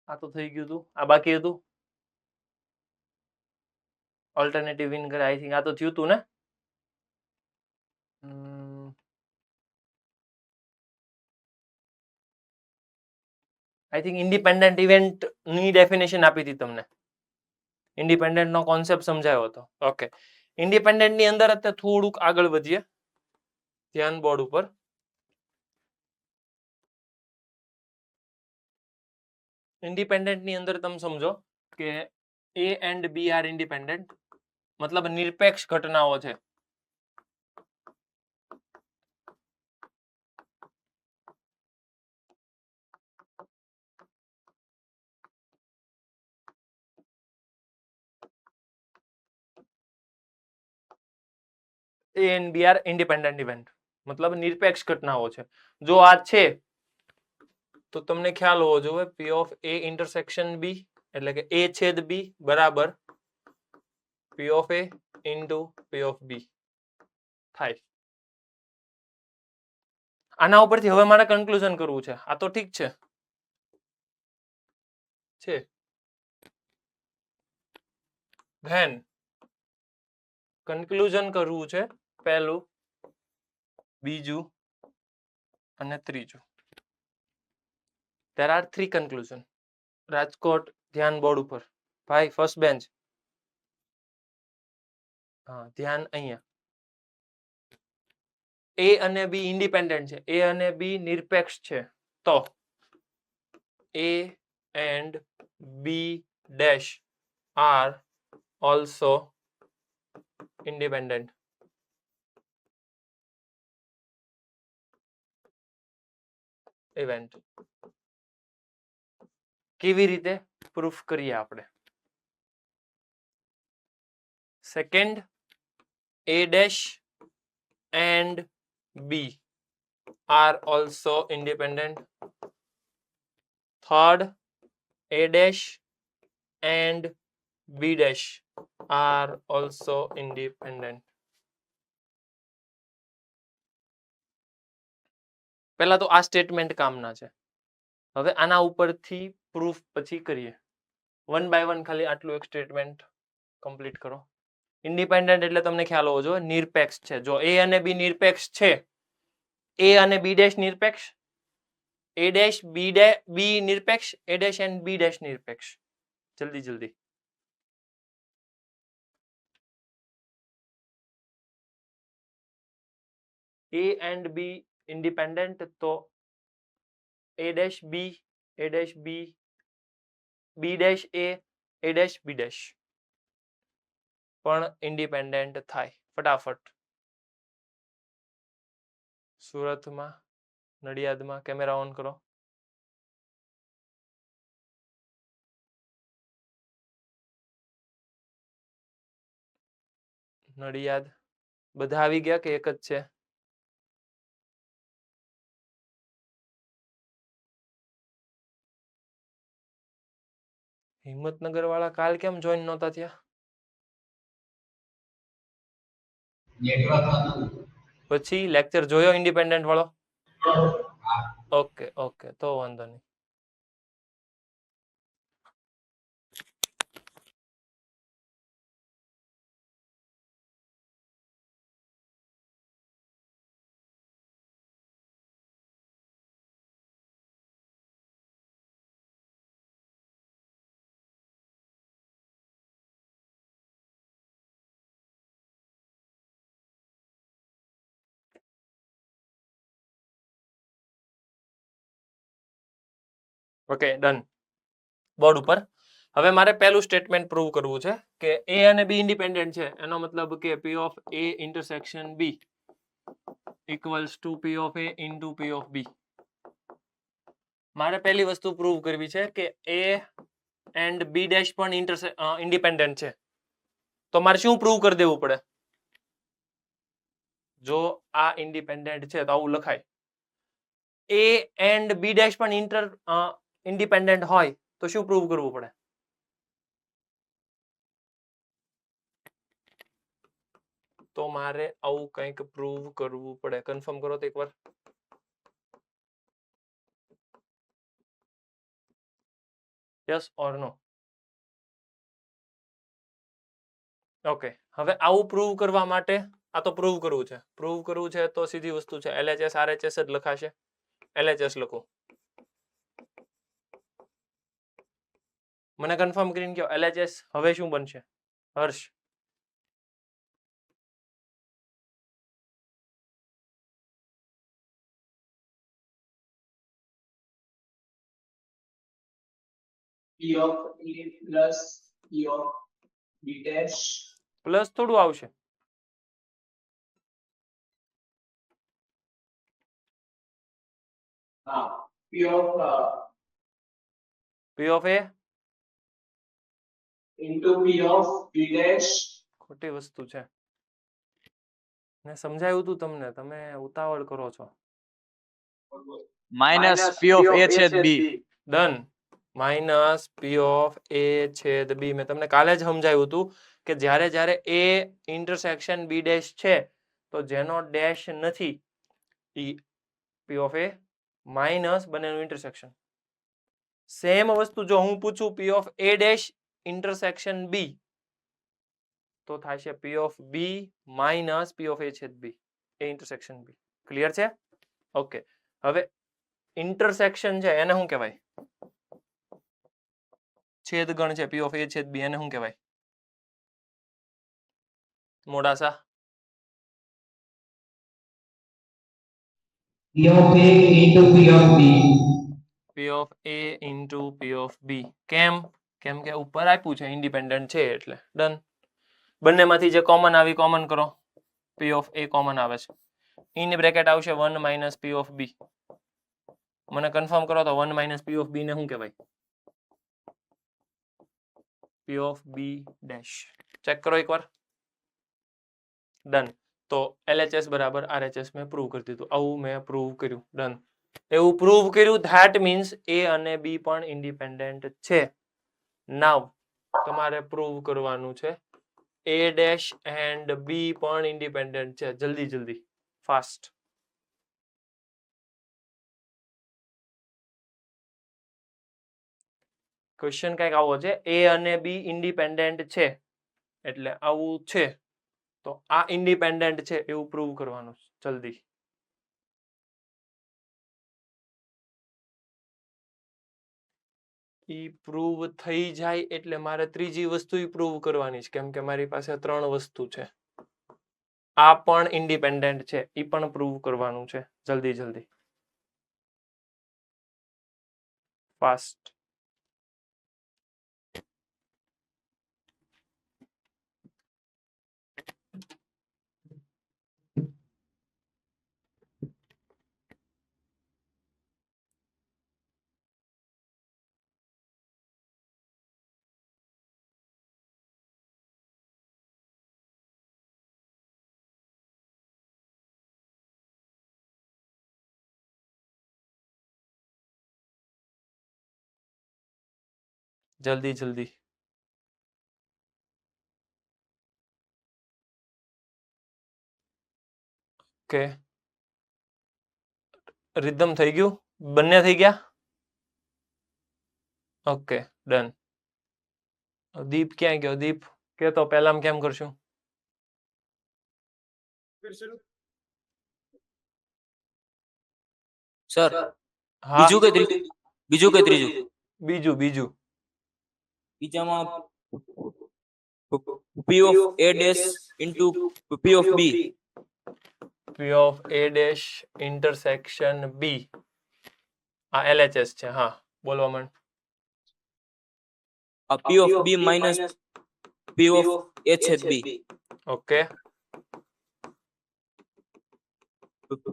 આ તો થઈ ગયું હતું, આ બાકી હતું ઓલ્ટરનેટિવ ઇન કરે. આઈ થિંક આ તો થયું હતું ને. આઈ થિંક ઇન્ડિપેન્ડન્ટ ઇવેન્ટ ની ડેફિનેશન આપી હતી તમને, ઇન્ડિપેન્ડન્ટ નો કોન્સેપ્ટ સમજાયો હતો. ઓકે, ઇન્ડિપેન્ડન્ટ ની અંદર અત્યારે થોડુંક આગળ વધીએ, ધ્યાન બોર્ડ ઉપર. ઇન્ડિપેન્ડન્ટ ની અંદર તમે સમજો કે A and B are independent, મતલબ નિરપેક્ષ ઘટનાઓ છે. A and B are independent event, મતલબ નિરપેક્ષ ઘટનાઓ છે. જો આ છે તો તમને ખ્યાલ હોવો જોઈએ પી ઓફ એ ઇન્ટરસેક્શન બી, એટલે કે એ છેદ બી બરાબર P of A into P of B થાય. આના ઉપરથી હવે મારે કન્ક્લુઝન કરવું છે. આ તો ઠીક છે ધેન કન્ક્લુઝન કરવું છે પહેલું, બીજું અને ત્રીજું. there are 3 conclusion. રાજકોટ ધ્યાન બોર્ડ ઉપર ભાઈ, ફર્સ્ટ બેન્ચ, હા ધ્યાન અહીંયા. એ અને બી ઇન્ડિપેન્ડન્ટ છે, એ અને બી નિરપેક્ષ છે, તો A and B dash are also independent. Event કેવી રીતે પ્રૂફ કરીએ આપણે? Second, A dash and B are also independent. Third, a dash and b dash are also independent. પહેલા તો આ સ્ટેટમેન્ટ કામના છે. હવે આના ઉપરથી પ્રૂફ પછી કરીએ. વન બાય વન ખાલી આટલું એક સ્ટેટમેન્ટ કમ્પ્લીટ કરો. ઇન્ડિપેન્ડન્ટ એટલે તમને ખ્યાલ હોવો જોઈએ નિરપેક્ષ છે. જો એ અને બી નિરપેક્ષ છે, એ અને બી ડેશ નિરપેક્ષ, એ ડેશ બી નિરપેક્ષ, A dash and B dash નિરપેક્ષ. જલ્દી જલ્દી. એ એન્ડ બી ઇન્ડિપેન્ડન્ટ, તો A dash B, A dash B, B dash A dash B dash પણ ઇન્ડિપેન્ડન્ટ થાય. ફટાફટ. સુરતમાં, નડિયાદમાં કેમેરા ઓન કરો. નડિયાદ બધા આવી ગયા કે એક જ છે? હિંમતનગર વાળા કાલ કેમ જોઈન નહોતા થયા? પછી લેક્ચર જોયો ઇન્ડિપેન્ડન્ટ વાળો? ઓકે ઓકે, તો વાંધો નહીં. Okay done. બોર્ડ ઉપર હવે મારે પહેલું સ્ટેટમેન્ટ પ્રૂવ કરવું છે કે એ અને બી ઇન્ડિપેન્ડન્ટ છે. એનો મતલબ કે P of A intersection B equals to P of A into P of B. મારે પહેલી વસ્તુ પ્રૂવ કરવી છે કે એ એન્ડ બી ડેશ પણ ઇન્ડિપેન્ડન્ટ છે. તો મારે શું પ્રૂવ કરી દેવું પડે? જો આ ઇન્ડિપેન્ડન્ટ છે તો આવું લખાય, એ એન્ડ બી ડેશ પણ ઇન્ડિપેન્ડન્ટ હોય તો શું પ્રૂવ કરવું પડે? તો મારે આવું કંઈક પ્રૂવ કરવું પડે. કન્ફર્મ કરો તો એકવાર. Yes or no? ઓકે, હવે આવું પ્રૂવ કરવા માટે આ તો પ્રૂવ કરવું છે તો સીધી વસ્તુ છે LHS RHS જ લખાશે. LHS લખો. મને કન્ફર્મ કરીને કહો LHS હવે શું બનશે હર્ષ? P of A plus P of B dash. Plus થોડું આવશે. P of P of A into P of B dash. ખોટી વસ્તુ છે. ને સમજાયું તું તમને, તમે ઉતાવળ કરો છો. માઇનસ P of A છેદ B. Done. Minus P of A છેદ B. મેં તમને કાલે જ સમજાવ્યું હતું કે જ્યારે જ્યારે A ઇન્ટરસેક્શન B ડેશ છે તો જેનો ડેશ નથી ઈ P of A માઇનસ બંનેનું ઇન્ટરસેક્શન. સેમ વસ્તુ જો હું પૂછું P of A dash intersection B તો થાય છે P of B minus P of A છેદ B. A intersection B. Clear છે? ઓકે, હવે ઇન્ટરસેક્શન છે એને શું કહેવાય? છેદગણ છે P of A છેદ B, એને શું કહેવાય? Modasa? P of A into P of B. P of A into P of B. કેમ? કેમ કે ઉપર આપ્યું છે ઇન્ડિપેન્ડન્ટ છે એટલે. ડન. બંનેમાંથી જે કોમન આવી કોમન કરો. P of A કોમન આવે છે. ઇન બ્રેકેટ આવશે 1 માઇનસ P of B. મને કન્ફર્મ કરો તો 1 માઇનસ P of B ને શું કહેવાય? P of B dash. Check કરો એકવાર. ડન. તો LHS બરાબર RHS મેં પ્રૂવ કરી દીધું. આવું મેં પ્રૂવ કર્યું. ડન. એવું પ્રૂવ કર્યું ધેટ મીન્સ A અને B પણ ઇન્ડિપેન્ડન્ટ છે. નાવ તમારે પ્રૂવ કરવાનું છે A ડેશ એન્ડ B પણ ઇન્ડિપેન્ડન્ટ છે. જલ્દી જલ્દી ફાસ્ટ. ક્વેશ્ચન કંઈક આવો છે A અને B ઇન્ડિપેન્ડન્ટ છે એટલે આવું છે તો આ ઇન્ડિપેન્ડન્ટ છે એવું પ્રૂવ કરવાનું છે. જલ્દી. ઈ પ્રૂવ થઈ જાય એટલે મારે ત્રીજી વસ્તુ પ્રૂવ કરવાની છે કેમ કે મારી પાસે 3 વસ્તુ છે. આ પણ ઇન્ડિપેન્ડન્ટ છે ઈ પણ પ્રૂવ કરવાનું છે. જલ્દી જલ્દી ફાસ્ટ. જલ્દી જલ્દી. ઓકે, રિધમ થઈ ગયું? બંને થઈ ગયા? Okay done. દીપ ક્યાં ગયો? દીપ કે તો પહેલામાં કેમ કરશું? સર હા બીજું કે ત્રીજું? બીજું કે ત્રીજું? બીજું બીજું. બીજામાં P of A dash into P of B. P of A dash intersection B. આ LHS છે. હા બોલવા માંડ. P of B minus P of A છેદ B. Okay.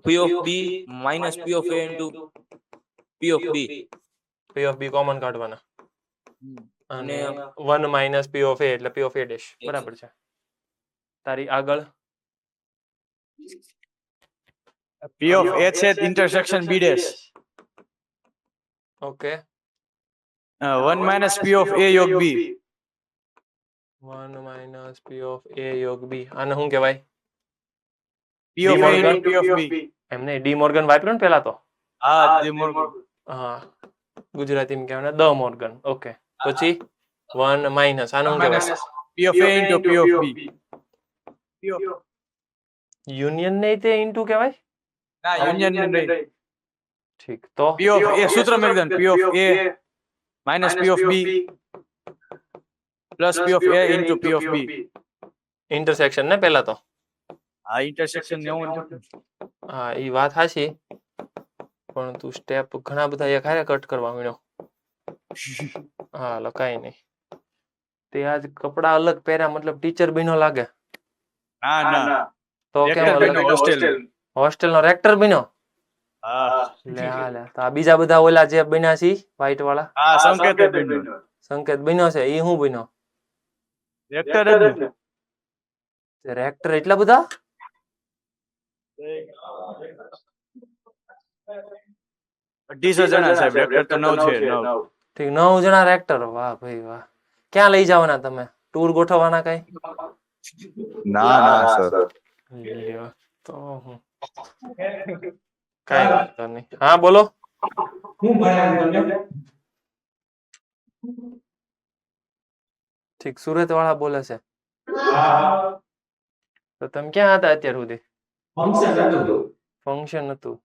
P of B minus P of A into P of B. P of B common કાઢવાના અને 1 minus P of A એટલે P of A dash. બરાબર છે. તારી આગળ P of A છેદ intersection B dash. Okay. 1 minus P of A યોગ B. 1 minus P of A યોગ B. આને શું કહેવાય? P of A into P of B. એમને ડી મોર્ગન વાપર્યું ને પેલા તો. હા, ડી મોર્ગન. હા ગુજરાતીમાં કહેવાય દ મોર્ગન. ઓકે પછી 1 માઇનસ આનું શું કહેવાય P of A into P of B. Union ને તે ઇન્ટુ કહેવાય ના યુનિયન નહીં. ઠીક તો P of A સૂત્ર મેં કીધું P of A minus P of B plus P of A into P of B. Intersection ને પહેલા તો આ ઇન્ટરસેક્શન ને એવું હા એ વાત સાચી પણ તું સ્ટેપ ઘણા બધા એક હારે કટ કરવા માંડ્યો હા લખાય નહીં તે આજ કપડા અલગ પહેર્યા મતલબ ટીચર બન્યો લાગે ના ના તો કેમ Rector અલગ બન્યો hostel. હોસ્ટેલ નો રેક્ટર બન્યો હા લે હા લે તો આ બીજા બધા ઓલા જે બન્યા છે વ્હાઈટ વાળા હા સંકેત બન્યો સંકેત બન્યો છે એ હું બન્યો રેક્ટર જ ને રેક્ટર એટલા બધા 250 જણા સાહેબ રેક્ટર તો 9 છે 9 ઠીક 9 જણા રેક્ટર વાહ ભાઈ વાહ ક્યાં લઈ જવાના તમે ટૂર ગોઠવવાના કઈ ના ના સર લ્યો, તો હું કઈ વાંધો નહીં હા બોલો હું ભણાવ્યું તમને ઠીક સુરત વાળા બોલે છે હા તો તમે ક્યાં હતા અત્યાર સુધી ફંક્શન હતું ફંક્શન હતું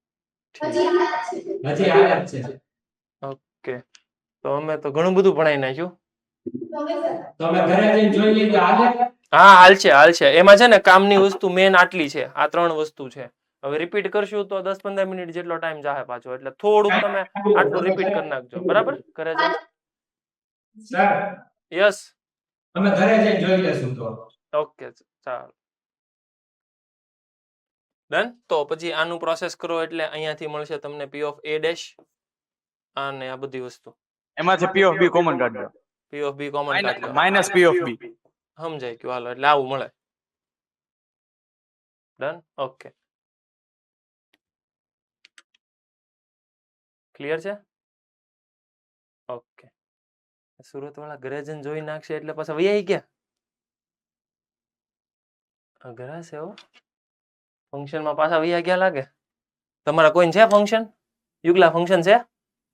હજી હાલે જ છે ઓકે તો અમે તો ઘણું બધું ભણાઈ નાખ્યું તમે ઘરે જઈને જોઈ લીધું હાલે હા હાલ છે એમાં છે ને કામની વસ્તુ મેન આટલી છે આ 3 વસ્તુ છે હવે રિપીટ કરશું તો 10-15 મિનિટ જેટલો ટાઈમ જાહે પાછો એટલે થોડુંક તમે આટલું રિપીટ કરી નાખજો બરાબર કરે છે સર યસ અમે ઘરે જઈને જોઈ લેશું તો ઓકે ચાલો ડન તો પછી આનું પ્રોસેસ કરો એટલે અહીંયાથી મળશે તમને p of a ડેશ અને આ બધી વસ્તુ એમાંથી P of B કોમન કાઢજો p of b કોમન કાઢ લો માઇનસ P of B સમજાય ગયું હાલો એટલે આવું મળે ડન ઓકે ક્લિયર છે ઓકે સુરત વાળા ઘરે જઈને જોઈ નાખશે એટલે પાછા વૈયા ગયા અઘરા છે હો ફંક્શન માં પાછા વૈયા ગયા લાગે તમારા કોઈ છે ફંક્શન યુગલા ફંક્શન છે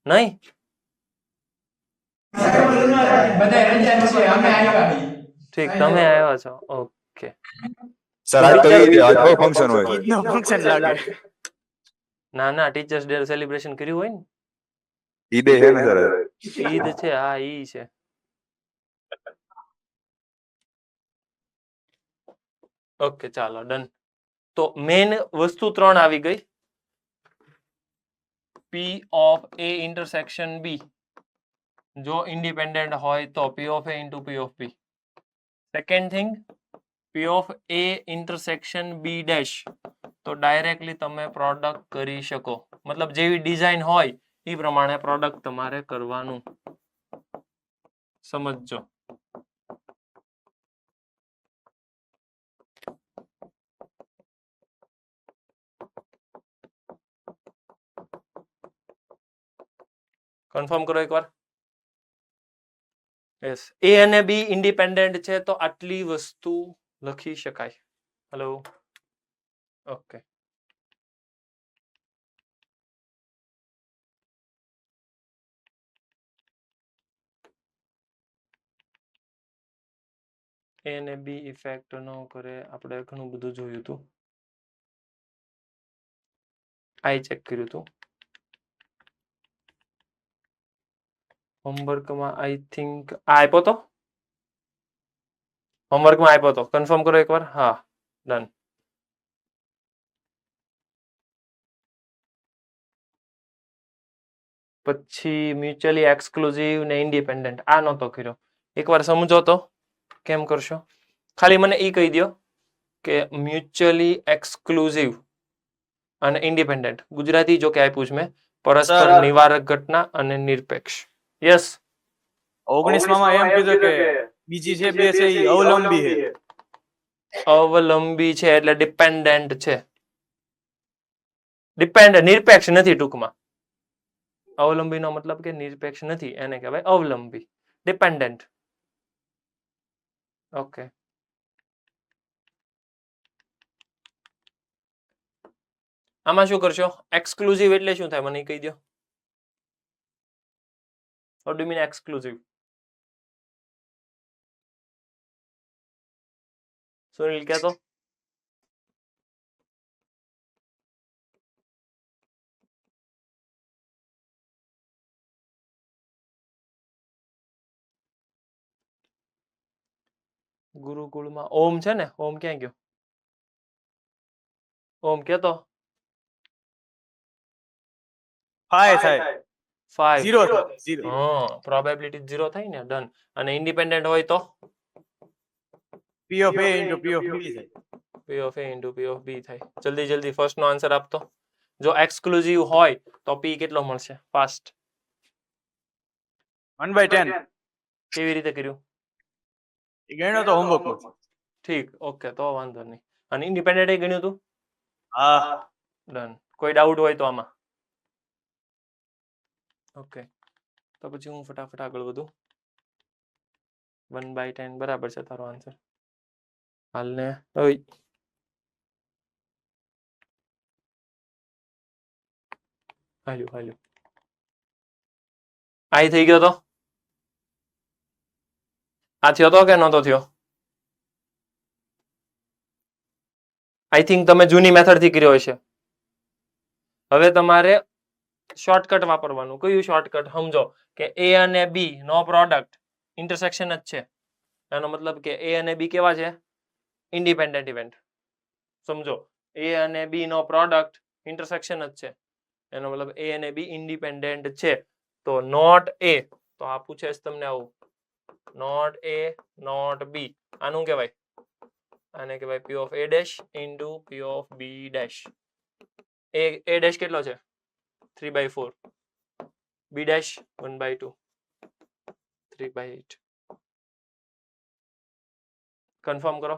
નહીં બધા રજા છે અમે આવ્યા ઠીક તમે આવ્યા છો ઓકે સર આજ તો ઈ આજ કોઈ ફંક્શન હોય ઈદનો ફંક્શન લાગે ના ના ટીચર્સ ડે સેલિબ્રેશન કર્યું હોય ને ઈ ડે હે ને સર ઈદ છે હા ઈ છે ઓકે ચાલો ડન તો મેન વસ્તુ 3 આવી ગઈ P of A intersection B જો ઇન્ડિપેન્ડન્ટ હોય તો P of A into P of B second thing P of A intersection B dash તો ડાયરેક્ટલી તમે પ્રોડક્ટ કરી શકો મતલબ જેવી ડિઝાઇન હોય એ પ્રમાણે પ્રોડક્ટ તમારે કરવાનું સમજજો કન્ફર્મ કરો એકવાર યસ A અને B ઇન્ડિપેન્ડન્ટ છે તો આટલી વસ્તુ લખી શકાય હેલો ઓકે A અને B ઇફેક્ટ ન કરે આપણે ઘણું બધું જોયું હતું આઈ ચેક કર્યું હતું હોમવર્કમાં આઈ થિંક આ આપ્યો તો હોમવર્કમાં આપ્યો તો કન્ફર્મ કરો એકવાર હા ડન પછી મ્યુચ્યુઅલી એક્સક્લુઝિવ ને ઇન્ડિપેન્ડન્ટ આ નહોતો કર્યો એકવાર સમજો તો કેમ કરશો ખાલી મને એ કહી દો કે મ્યુચ્યુઅલી એક્સક્લુઝિવ અને ઇન્ડિપેન્ડન્ટ ગુજરાતી જો કે આપ્યું છે મેં પરસ્પર સર. નિવારક ઘટના અને નિરપેક્ષ યસ 19 માં એમ કીધું કે બીજી છે બે છે ઈ અવલંબી છે અવલંબી છે એટલે ડિપેન્ડન્ટ છે નિરપેક્ષ નથી ટૂંકમાં અવલંબીનો મતલબ કે નિરપેક્ષ નથી એને કહેવાય અવલંબી ડિપેન્ડન્ટ ઓકે આમાં શું કરશો એક્સક્લુઝિવ એટલે શું થાય મને કહી દો what do mean exclusive Sunil કહેતો ગુરુકુળમાં ઓમ છે ને, ઓમ ક્યાં ગયો? ઓમ કેતો 5 થાય 5 0 થાય 0 હા પ્રોબેબિલિટી 0 થાય ને, ડન. અને ઇન્ડિપેન્ડન્ટ હોય તો p of a into p of b થાય. p of a into p of b થાય. જલ્દી જલ્દી ફર્સ્ટ નો આન્સર આપતો. જો એક્સક્લુઝિવ હોય તો p કેટલો મળશે? ફાસ્ટ 1/10 કેવી રીતે કર્યું? એ ગણ્યો તો હોમવર્ક માં. ઠીક, ઓકે, તો વાંધો નહીં. અને ઇન્ડિપેન્ડન્ટ એ ગણ્યું તું? હા ડન. કોઈ ડાઉટ હોય તો આમાં? ઓકે, તો પછી હું ફટાફટ આગળ વધું. 1/10 બરાબર છે તારો આન્સર. હાલને ઓય હાલ્યું આઈ થઈ ગયો તો આ થયો તો કે નહોતો થયો? આઈ થિંક તમે જૂની મેથડ થી કર્યો હશે. હવે તમારે શોર્ટકટ વાપરવાનું. કયું શોર્ટકટ? સમજો કે a અને b નો પ્રોડક્ટ ઇન્ટરસેક્શન જ છે. એનો મતલબ કે a અને b કેવા છે? Independent event. સમજો a અને b નો પ્રોડક્ટ ઇન્ટરસેક્શન જ છે. એનો મતલબ a અને b ઇન્ડિપેન્ડન્ટ છે. તો નોટ a, તો આ પૂછે છે તમને આવું, નોટ a નોટ b, આનું કહેવાય? આને કહેવાય p of a dash into p of b dash. a dash કેટલો છે? 3/4. b dash 1/2. 3/8. કન્ફર્મ કરો.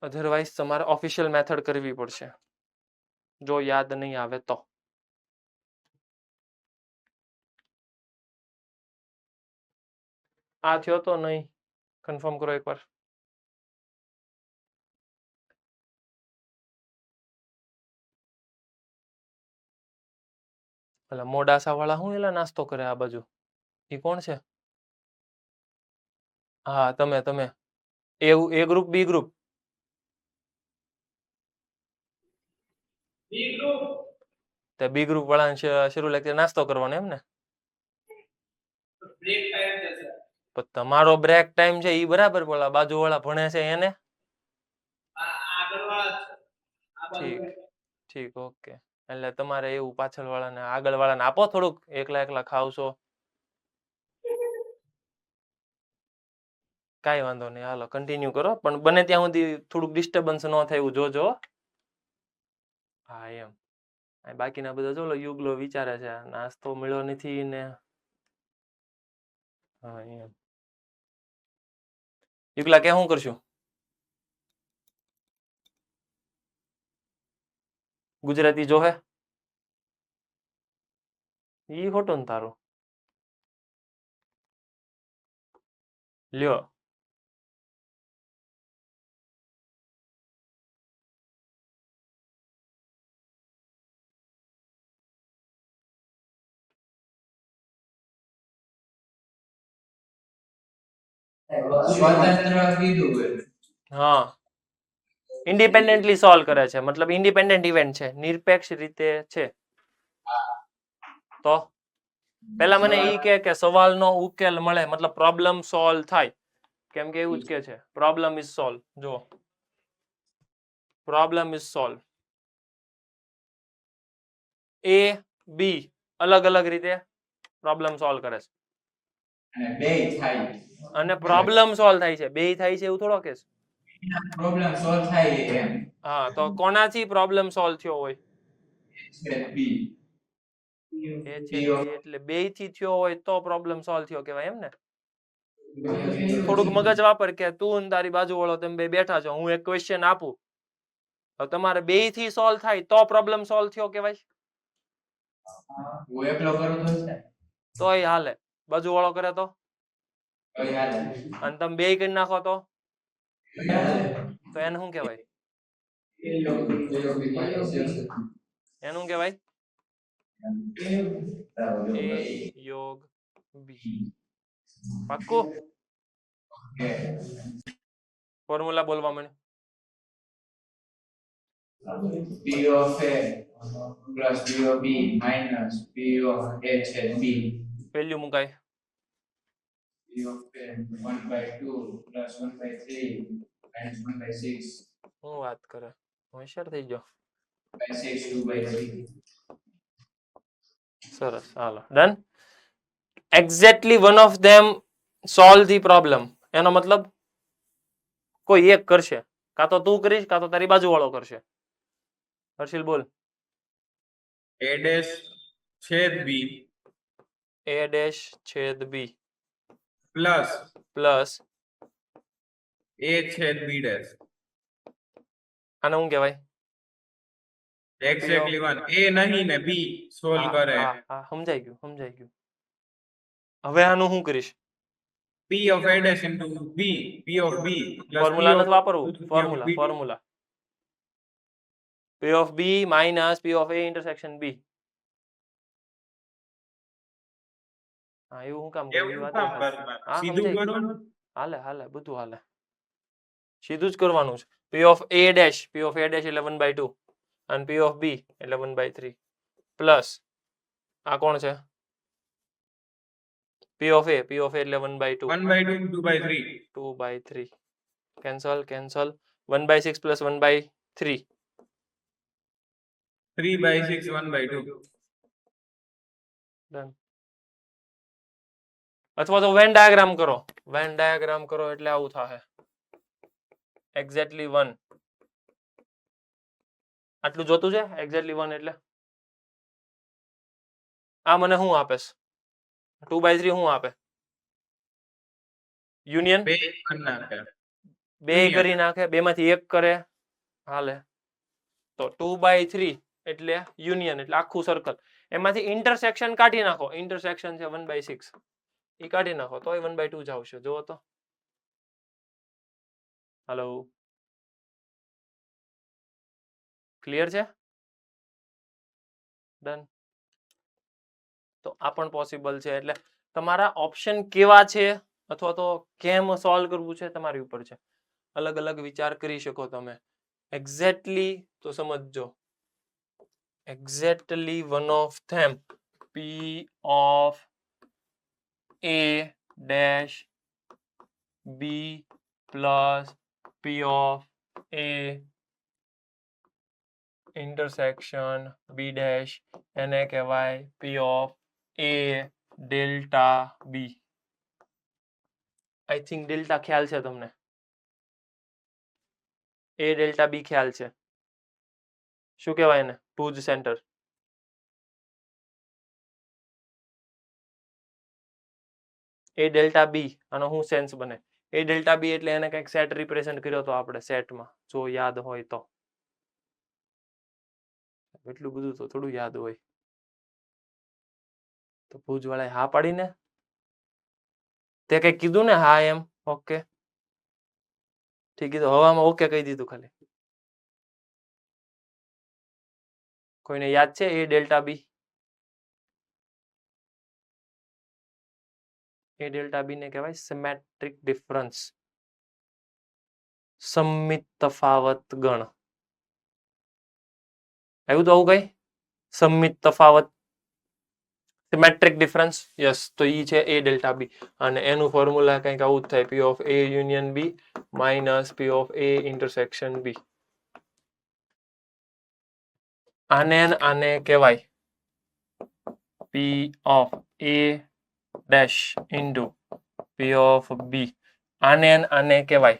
અધરવાઇઝ તમારે ઓફિશિયલ મેથડ કરવી પડશે જો યાદ નહીં આવે તો. આ થયો તો નહીં? કન્ફર્મ કરો એકવાર. પેલા મોડાસા વાળા શું એલા નાસ્તો કરે આ બાજુ? એ કોણ છે? હા તમે એ ગ્રુપ બી ગ્રુપ? તે બી ગ્રુપ વાળાને શરૂ લાગે નાસ્તો કરવાનો એમ ને? બ્રેક ટાઈમ જશે. પણ તમારો બ્રેક ટાઈમ છે એ બરાબર, પેલા બાજુ વાળા ભણે છે એને? આગળ વાળા છે. આ બાજુ ઠીક ઠીક, ઓકે. એટલે તમારે એવું પાછળ વાળાને આગળ વાળાને આપો થોડુંક, એકલા ખાવશો. કાંઈ વાંધો નહીં, હાલો કન્ટિન્યુ કરો, પણ બને ત્યાં સુધી થોડુંક ડિસ્ટર્બન્સ ન થાય એવું જોજો. હા એમ. બાકીના બધા જો યુગલો વિચારે છે નાસ્તો મળ્યો નથી ને. હા એમ. યુગલા કે શું કરશું? ગુજરાતી જોહે? ઈ ખોટું ને તારું. લ્યો સ્વતંત્ર કીધું. હા, ઇન્ડિપેન્ડન્ટલી સોલ્વ કરે છે, મતલબ ઇન્ડિપેન્ડન્ટ ઇવેન્ટ છે, નિરપેક્ષ રીતે છે. તો પેલા મને ઈ કે સવાલનો ઉકેલ મળે, મતલબ પ્રોબ્લેમ સોલ્વ થાય. કેમ કે એવું જ કે છે પ્રોબ્લેમ ઇઝ સોલ્વ. જો પ્રોબ્લેમ ઇઝ સોલ્વ. એ બી અલગ અલગ રીતે પ્રોબ્લેમ સોલ્વ કરે છે. અને બે થાય. અને પ્રોબ્લેમ સોલ્વ થાય છે, બે થાય છે એવું થોડો કે છે. પ્રોબ્લેમ સોલ્વ થાય એમ. હા, તો કોનાથી પ્રોબ્લેમ સોલ્વ થયો હોય? બી. એ છે બી એટલે બે થી થયો હોય તો પ્રોબ્લેમ સોલ્વ થયો કહેવાય એમ ને? થોડુંક મગજ વાપર કે તું ને તારી બાજુ વાળો તમે બે બેઠા છો, હું એક ક્વેશ્ચન આપું, હવે તમારે બે થી સોલ્વ થાય તો પ્રોબ્લેમ સોલ્વ થયો કહેવાય? હું એકલો કરું તો છે. તોય હાલે. બાજુ વાળો કરે તો? કઈ હાલે. અને તમે બે કરી નાખો તો એને શું કહેવાય? એનું કહેવાય એ યોગ બી. પાક્કું? ફોર્મ્યુલા બોલવા મને P of A plus P of B minus P of A છેદ B. વેલ્યુ મુકાય P of A 1/2 plus 1/3 minus 1/6 હું વાત કરે હોશિયાર થઈ ગયો by 6 2/3. સરસ હાલો done exactly one of them solve the problem એનો મતલબ કોઈ એક કરશે કાં તો તું કરીશ કાં તો તારી બાજુવાળો કરશે હર્ષિલ બોલ A dash છેદ B a ડેશ છેદ b પ્લસ પ્લસ A છેદ B dash આને શું કહેવાય એક્ઝેક્ટલી 1 A નહીં ને B સોલ્વ કરે હા સમજાઈ ગયું હવે આનું શું કરીશ P of A dash into B P of B plus formula P of નથી વાપરવું P of formula p of b minus p of a intersection b હા એવું હું કામ એવું કર્યું વાત કામ હા, કરવાનું? હા, સીધું સમજાઈ કરો હાલે બધું હાલે સીધું જ કરવાનું છે p of a dash એટલે 1/2 અને p of b એટલે 1/3 પ્લસ આ કોણ છે p of a એટલે 1/2 1/2 2/3 2/3 cancel 1/6 plus 1/3 3/6 1/2 ડન અથવા તો વેન ડાયાગ્રામ કરો એટલે આવું થાય એક્ઝેક્ટલી 1 આટલું જોતું છે એક્ઝેક્ટલી 1 એટલે આ મને શું આપેસ 2/3 શું આપે યુનિયન બે કરી નાખે બે કરી નાખે બે માંથી એક કરે હાલે તો 2/3 એટલે યુનિયન એટલે આખું સર્કલ એમાંથી ઇન્ટરસેક્શન કાઢી નાખો ઇન્ટરસેક્શન છે 1/6 ઈ કાઢી નાખો તોય 1/2 જ આવશે જુઓ તો હાલો ક્લિયર છે ડન તો આ પણ પોસિબલ છે એટલે તમારા ઓપ્શન કેવા છે અથવા તો કેમ સોલ્વ કરવું છે તમારી ઉપર છે અલગ અલગ વિચાર કરી શકો તમે એક્ઝેક્ટલી તો સમજજો exactly one of them p of a dash b plus p of a intersection b dash એને કહેવાય p of a delta b I think delta ખ્યાલ છે તમને a delta b ખ્યાલ છે શું કહેવાય એને ભુજ સેન્ટર એ ડેલ્ટા બી આનો શું સેન્સ બને એ ડેલ્ટા બી એટલે એને કંઈક સેટ રિપ્રેઝન્ટ કર્યો તો આપણે સેટમાં જો યાદ હોય તો એટલું બધું તો થોડું યાદ હોય તો ભુજ વાળાએ હા પાડીને તે કઈ કીધું ને હા એમ ઓકે ઠીક કીધું હવામાં ઓકે કહી દીધું ખાલી કોઈને યાદ છે એ ડેલ્ટા બી એ ડેલ્ટા બી ને કહેવાય સિમેટ્રિક ડિફરન્સ સમમિત તફાવત ગણ આવ્યું તો આવું કઈ સમમિત તફાવત સિમેટ્રિક ડિફરન્સ યસ તો ઈ છે એ ડેલ્ટા બી અને એનું ફોર્મ્યુલા કંઈક આવું જ થાય P of A union B minus P of A intersection B આને કહેવાય P of A dash into P of B આને કહેવાય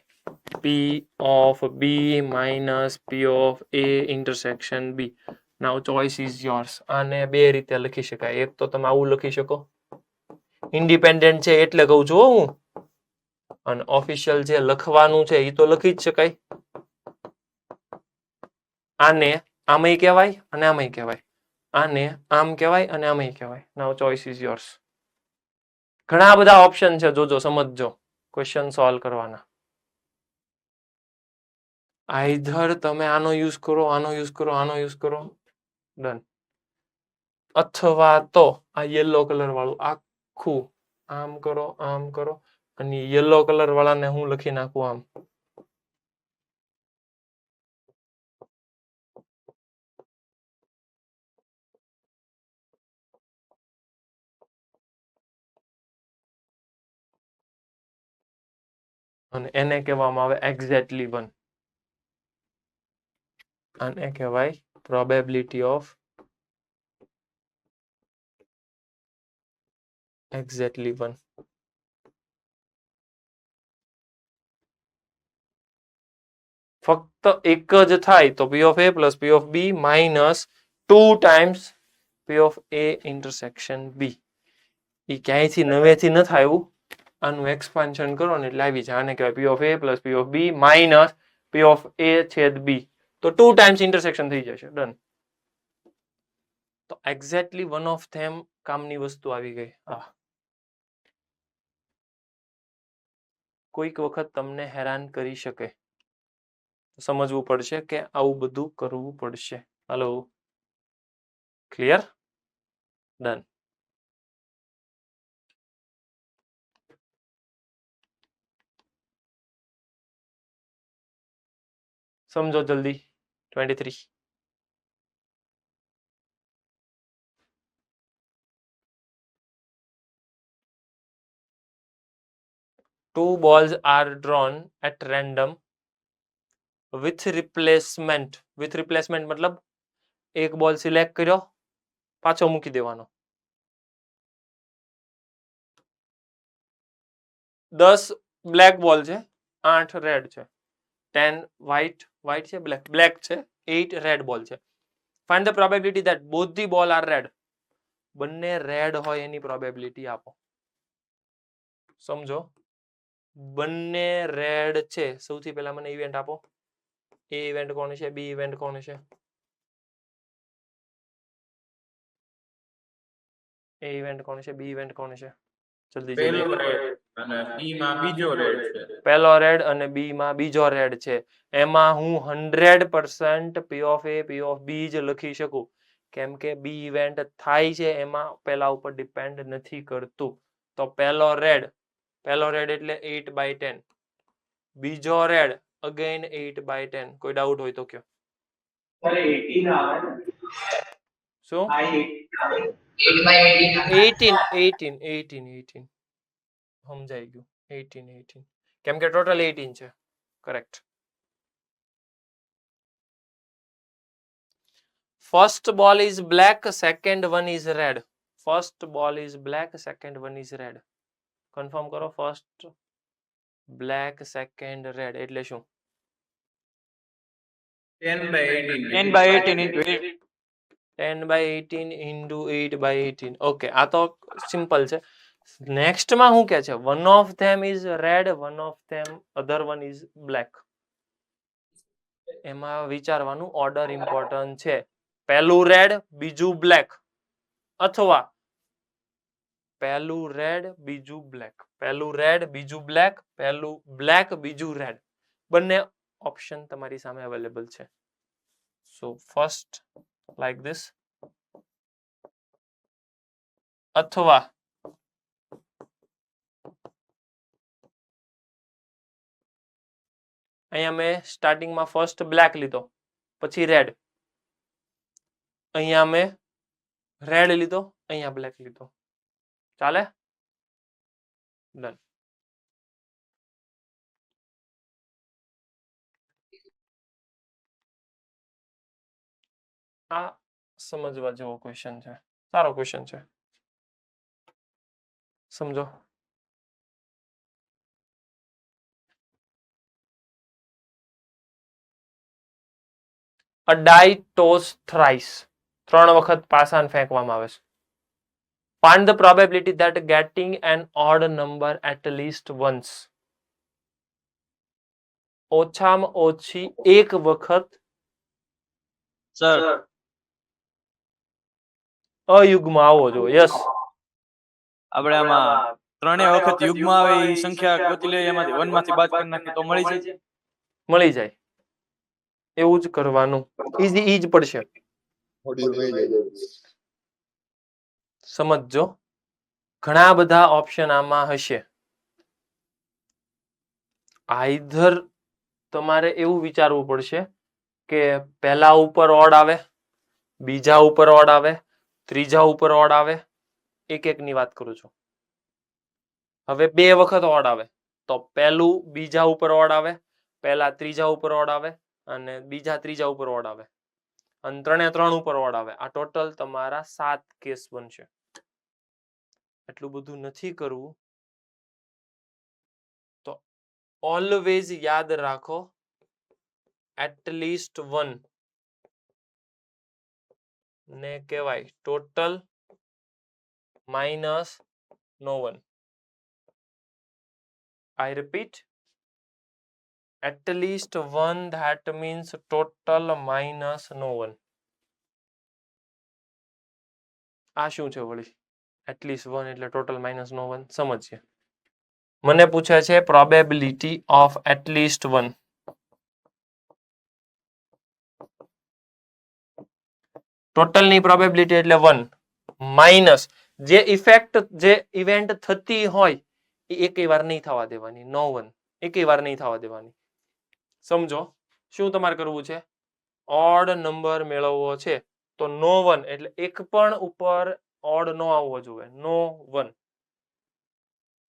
P of B minus P of A intersection B now choice is yours આને બે રીતે લખી શકાય એક તો તમે આવું લખી શકો ઇન્ડિપેન્ડન્ટ છે એટલે કહું છું હું અને ઓફિશિયલ જે લખવાનું છે એ તો લખી જ શકાય આને આમય કહેવાય અને આમય કહેવાય આને આમ કહેવાય અને આમય કહેવાય નાઉ ચોઇસ ઇઝ યોર્સ ઘણા બધા ઓપ્શન છે જોજો સમજજો ક્વેશ્ચન સોલ્વ કરવાના આઈધર તમે આનો યુઝ કરો આનો યુઝ કરો આનો યુઝ કરો ડન અથવા તો આ યેલો કલર વાળું આખું આમ કરો અને યલો કલર વાળાને હું લખી નાખું આમ. અને એને કહેવામાં આવે એક્ઝેક્ટલી 1. આને કહેવાય પ્રોબેબિલિટી ઓફ એક્ઝેક્ટલી 1. ફક્ત એક જ થાય તો P of A plus P of B minus 2 times P of A intersection B. એ ક્યાંયથી નવેથી ન થાય આનું એક્સપાન્શન કરો ને એટલે આવી જાય. આને કહેવાય P of A plus P of B minus P of A છેદ B. તો 2 times intersection થઈ જશે. ડન. તો એક્ઝેક્ટલી 1 of them કામની વસ્તુ આવી ગઈ. કોઈક વખત તમને હેરાન કરી શકે, સમજવું પડશે કે આવું બધું કરવું પડશે. Hello, clear? ડન. સમજો જલ્દી. 23. Two balls are drawn at random with replacement. With replacement મતલબ એક બોલ સિલેક્ટ કર્યો, પાછો મૂકી દેવાનો. 10 બ્લેક બોલ છે, 8 રેડ છે. 10 white છે, બ્લેક છે, 8 રેડ બોલ છે. Find the probability that both the ball are red. બંને રેડ હોય એની પ્રોબેબિલિટી આપો. સમજો, બંને રેડ છે. સૌથી પહેલા મને ઇવેન્ટ આપો. એ ઇવેન્ટ કોણ છે? બી ઇવેન્ટ કોણ છે? એ ઇવેન્ટ કોણ છે? બી ઇવેન્ટ કોણ છે? જલ્દી પહેલો જલ્દી. રેડ અને બી માં બીજો રેડ છે. પહેલો રેડ અને બી માં બીજો રેડ છે. એમાં હું 100% P of A P of B જ લખી શકું, કેમ કે બી ઇવેન્ટ થાય છે એમાં પહેલા ઉપર ડિપેન્ડ નથી કરતું. તો પહેલો રેડ એટલે 8/10. બીજો રેડ અગેન 8/10. કોઈ ડાઉટ હોય તો કયો. સર 18 આવે ને? શું? આ 18 આવે. 8/18 આવે. 18 સમજાઈ ગયું. 18 કેમ કે ટોટલ 18 છે. Correct. First ball is black, second one is red. First ball is black, second one is red. Confirm કરો. ફર્સ્ટ બ્લેક, સેકન્ડ રેડ એટલે શું? 10/18. 10/18 into 8. 10/18 into 8/18. ઓકે, આ તો સિમ્પલ છે. નેક્સ્ટમાં શું કે છે? One of them is red, one of them other one is black. એમાં વિચારવાનું ઓર્ડર ઇમ્પોર્ટન્ટ છે. પહેલું રેડ, બીજું બ્લેક, અથવા પહેલું રેડ બીજું બ્લેક, પહેલું રેડ બીજું બ્લેક, પહેલું બ્લેક બીજું રેડ. બંને ઓપ્શન તમારી સામે અવેલેબલ છે. સો ફર્સ્ટ લાઈક ધીસ, અથવા અહીંયા મેં સ્ટાર્ટિંગમાં ફર્સ્ટ બ્લેક લીધો, પછી રેડ. અહીંયા મેં રેડ લીધો, અહીંયા બ્લેક લીધો. ચાલે? ડન. આ સમજવા જેવો ક્વેશ્ચન છે. સારો ક્વેશ્ચન છે. સમજો. A die toss thrice. 3 વખત પાસાને ફેંકવામાં આવે છે. Find the probability that getting an odd number at least once. ઓછામાં ઓછી એક વખત સર અયુગ્મ આવવો જોઈએ. યસ. આપણે આમાં ત્રણેય વખત યુગમાં આવે એ સંખ્યા ગોતી લઈએ, એમાંથી 1 માંથી બાદ કરી નાખીએ તો મળી જાય. મળી જાય. એવું જ કરવાનું. ઈ જ પડશે. સમજો, ઘણા બધા ઓપ્શન આમાં હશે. આઈધર તમારે એવું વિચારવું પડશે કે પહેલા ઉપર ઓડ આવે, બીજા ઉપર ઓડ આવે, ત્રીજા ઉપર ઓડ આવે. એક એકની વાત કરું છું. હવે 2 વખત ઓડ આવે તો પહેલું બીજા ઉપર ઓડ આવે, પહેલા ત્રીજા ઉપર ઓડ આવે અને બીજા ત્રીજા ઉપર ઓડ આવે અને 3 ઉપર ઓડ આવે. આ ટોટલ તમારા 7 કેસ બનશે. એટલું બધું નથી કરવું. તો ઓલવેઝ યાદ રાખો એટલીસ્ટ 1 ને કહેવાય total minus no 1. I repeat, at least 1, that means total minus no 1. આ શું છે વળી? at least 1 એટલે total minus no 1. સમજીએ. મને પૂછે છે probability of at least 1. ટોટલની probability એટલે 1 માઇનસ જે ઇફેક્ટ જે ઇવેન્ટ થતી હોય એ એકેય વાર નહીં થવા દેવાની. નો 1 એકેય વાર નહીં થવા દેવાની. સમજો શું તમારે કરવું છે? ઓડ નંબર મેળવવો છે તો નો 1 એટલે એક પણ ઉપર ઓડ નો આવવો જોઈએ. નો 1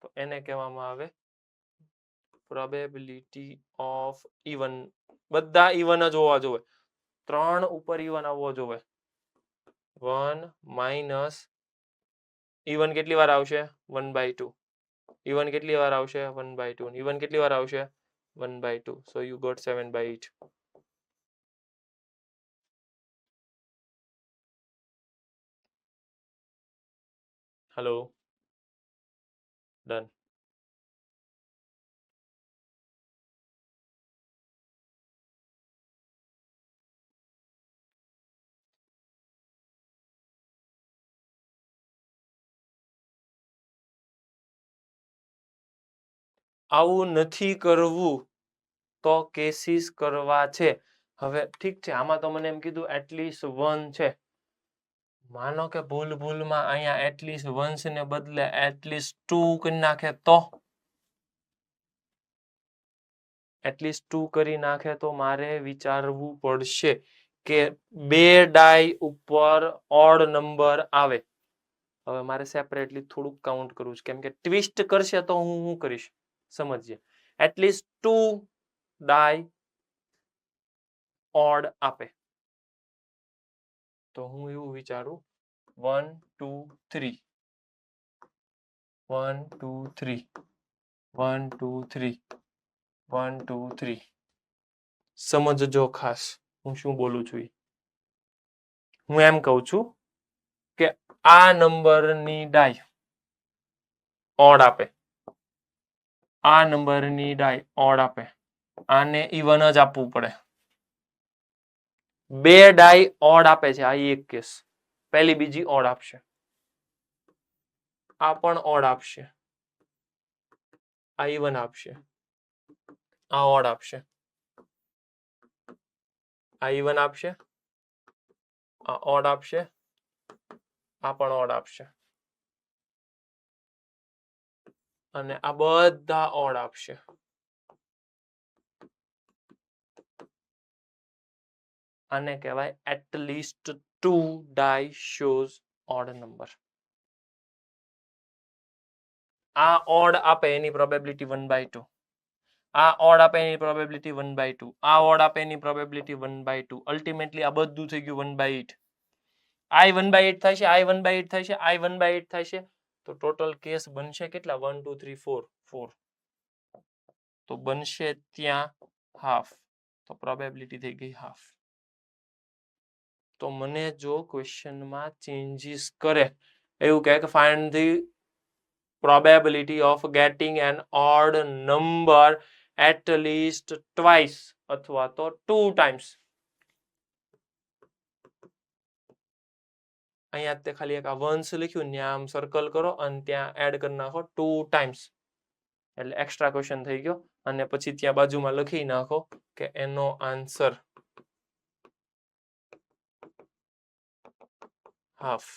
તો એને કહેવામાં આવે પ્રોબેબિલિટી ઓફ ઇવન. બધા ઇવન જ હોવા જોઈએ. 3 ઉપર ઇવન આવવો જોઈએ. 1 માઇનસ ઇવન કેટલી વાર આવશે? 1/2. ઇવન કેટલી વાર આવશે? 1/2. ઇવન કેટલી વાર આવશે? 1/2. So you got 7/8. Hello. Done. આવું નથી કરવું તો કેસીસ કરવા છે. હવે ઠીક છે, આમાં તો મને એમ કીધું એટલીસ્ટ 1 છે. માનો કે ભૂલમાં અહીંયા એટલીસ્ટ 1 ને બદલે એટલીસ્ટ 2 કરી નાખે તો એટલીસ્ટ 2 કરી નાખે તો મારે વિચારવું પડશે કે 2 ડાય ઉપર ઓડ નંબર આવે. હવે મારે સેપરેટલી થોડુંક કાઉન્ટ કરવું છે કેમ કે ટ્વિસ્ટ કરશે તો હું શું કરીશ સમજીએ. એટલીસ્ટ 2 ડાય ઓડ આપે તો હું એવું વિચારું 1 2 3 1 2 3 1 2 3 1 2 3. સમજજો ખાસ હું શું બોલું છું. હું એમ કહું છું કે આ નંબરની ડાય ઓડ આપે, આ નંબરની ડાય ઓડ આપે, આને ઇવન જ આપવું પડે. 2 ડાય ઓડ આપે છે, આ એક કેસ. પહેલી બીજી ઓડ આપશે, આ પણ ઓડ આપશે, આ ઇવન આપશે, આ ઓડ આપશે, આ ઇવન આપશે, આ ઓડ આપશે, આ પણ ઓડ આપશે અને આ બધા ઓડ આપશે. આને કહેવાય એટલીસ્ટ 2 ડાય શોઝ ઓડ નંબર. આ ઓડ આપે એની પ્રોબેબિલિટી 1/2. આ ઓડ આપે એની પ્રોબેબિલિટી 1/2. આ ઓડ આપે એની પ્રોબેબિલિટી 1/2. અલ્ટિમેટલી આ બધું થઈ ગયું 1/8. I 1/8 થાય છે, I 1/8 થાય છે, I 1/8 થાય છે. તો ટોટલ કેસ બનશે કેટલા? 1 2 3 4. તો બનશે ત્યાં હાફ. તો પ્રોબેબિલિટી થઈ ગઈ હાફ. તો મને જો ક્વેશ્ચનમાં ચેન્જીસ કરે એવું કહે કે find the probability of getting an odd number at least twice અથવા તો 2 times. અહીંયા તે ખાલી એક આ વંશ લખ્યું ને આમ સર્કલ કરો અને ત્યાં એડ કરી નાખો 2 times એટલે એક્સ્ટ્રા ક્વેશ્ચન થઈ ગયો અને પછી ત્યાં બાજુમાં લખી નાખો કે એનો આન્સર હાફ.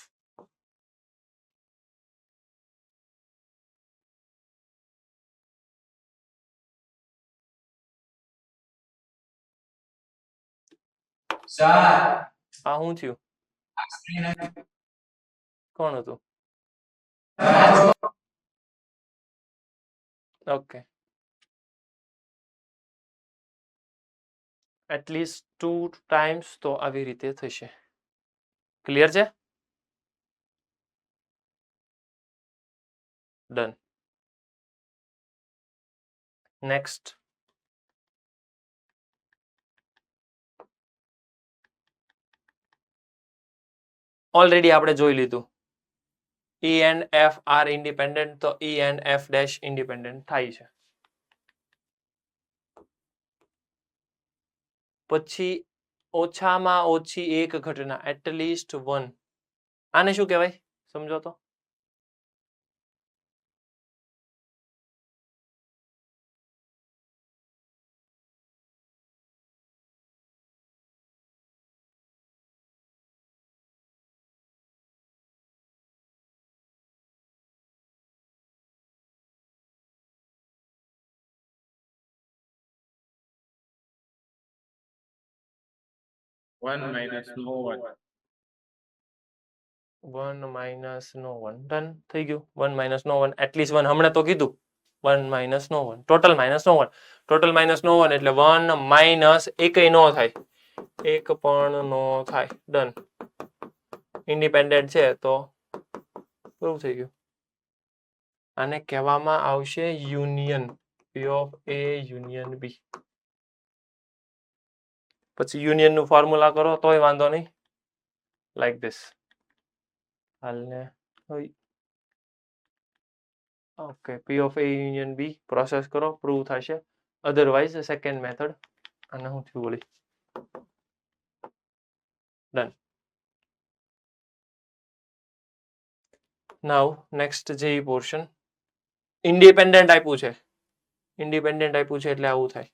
સર આ શું થયું? કોણ હતું? ઓકે, એટલીસ્ટ 2 ટાઈમ્સ તો આવી રીતે થશે. ક્લિયર છે? ડન. નેક્સ્ટ. ઓલરેડી આપણે જોઈ લીધું E and F R independent, તો E and F dash independent થાય છે. પછી ઓછામાં ઓછી એક ઘટના, એટલીસ્ટ 1. આને શું કહેવાય સમજો તો? one minus no one. 1 minus no 1. Done થઈ ગયું. 1 minus no 1, એટલીસ્ટ 1. હમણાં તો કીધું 1 minus no 1, total minus no 1. Total minus no 1 એટલે 1 માઇનસ એકય નો થાય, એક પણ નો થાય. ડન. ઇન્ડિપેન્ડન્ટ છે તો પ્રૂવ થઈ ગયું. આને કહેવામાં આવશે union, P of A union B. પછી યુનિયન નું ફોર્મ્યુલા કરો તોય વાંધો નહીં, લાઈક ધીસ. હાલને okay, P of A union B process કરો, પ્રૂવ થશે. Otherwise second method. અને હું થયું બોલી ડન. નાઉ નેક્સ્ટ જે પોર્શન. ઇન્ડિપેન્ડન્ટ આપ્યું છે, ઇન્ડિપેન્ડન્ટ આપ્યું છે એટલે આવું થાય.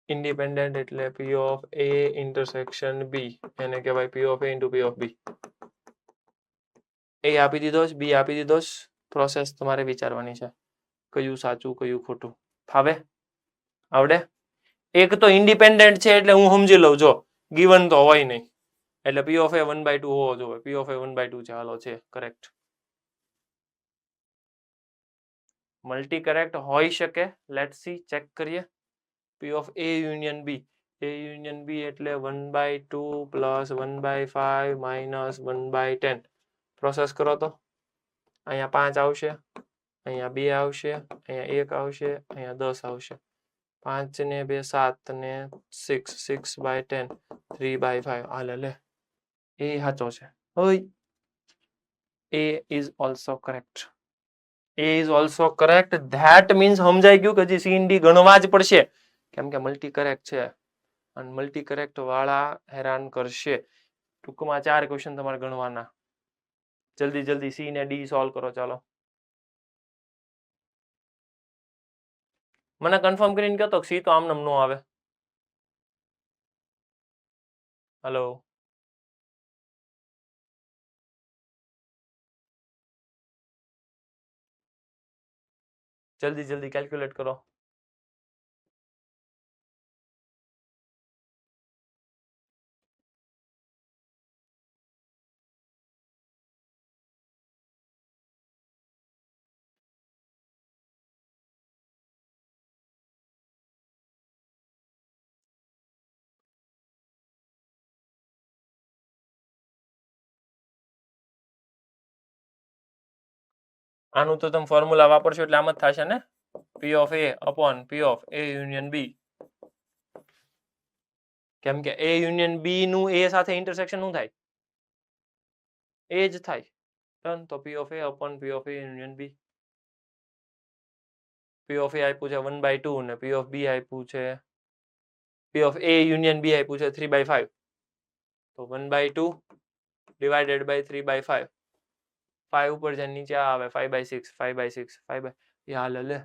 ઇન્ડિપેન્ડન્ટ એટલે P of A intersection B, એને કહેવાય P of A into P of B. A આપી દીધો છે, B આપી દીધો છે. પ્રોસેસ તમારે વિચારવાની છે, કયું સાચું કયું ખોટું. ફાવે? આવડે? એક તો ઇન્ડિપેન્ડન્ટ છે એટલે હું સમજી લઉં, જો ગિવન તો હોય નહીં એટલે P of A 1/2 હોવો જોઈએ. P of A 1/2 છે, હાલો છે કરેક્ટ. મલ્ટી કરેક્ટ હોઈ શકે, લેટ્સ સી, ચેક કરીએ. P of A union B, A union B એટલે 1/2 પ્લસ 1/5 માઇનસ 1/10. પ્રોસેસ કરો તો અહીંયા 5 આવશે, અહીંયા 2 આવશે, અહીંયા 1 આવશે, અહીંયા 10 આવશે. 5 ને 2 7 ને 6, 6/10, 3/5. હાલે લે, એ સાચો છે. હોય A is also correct. A is also correct. That means સમજાઈ ગયું કે હજી C and D ગણવા જ પડશે, કેમ કે મલ્ટી કરેક્ટ છે અને મલ્ટી કરેક્ટ વાળા હેરાન કરશે. ટૂંકમાં 4 ક્વેશ્ચન તમારે ગણવાના. જલ્દી જલ્દી C ને D સોલ્વ કરો. ચાલો, મને કન્ફર્મ કરીને કહો તો C તો આમ નામ નો આવે. હેલો, જલ્દી જલ્દી કેલ્ક્યુલેટ કરો. આનું તો તમે ફોર્મ્યુલા વાપરશો એટલે આમ જ થશે ને, P of A upon P of A union B. કેમ કે A યુનિયન B નું A સાથે ઇન્ટરસેક્શન શું થાય? એ જ થાય. ડન. તો P of A upon P of A union B. P of A આપ્યું છે 1/2 ને P of B આપ્યું છે, P of A union B આપ્યું છે 3/5. તો 1/2 ડિવાઇડેડ બાય 3/5. 5 ઉપર જાય નીચે આવે 5/6, 5/6, 5/, એ હાલ લે,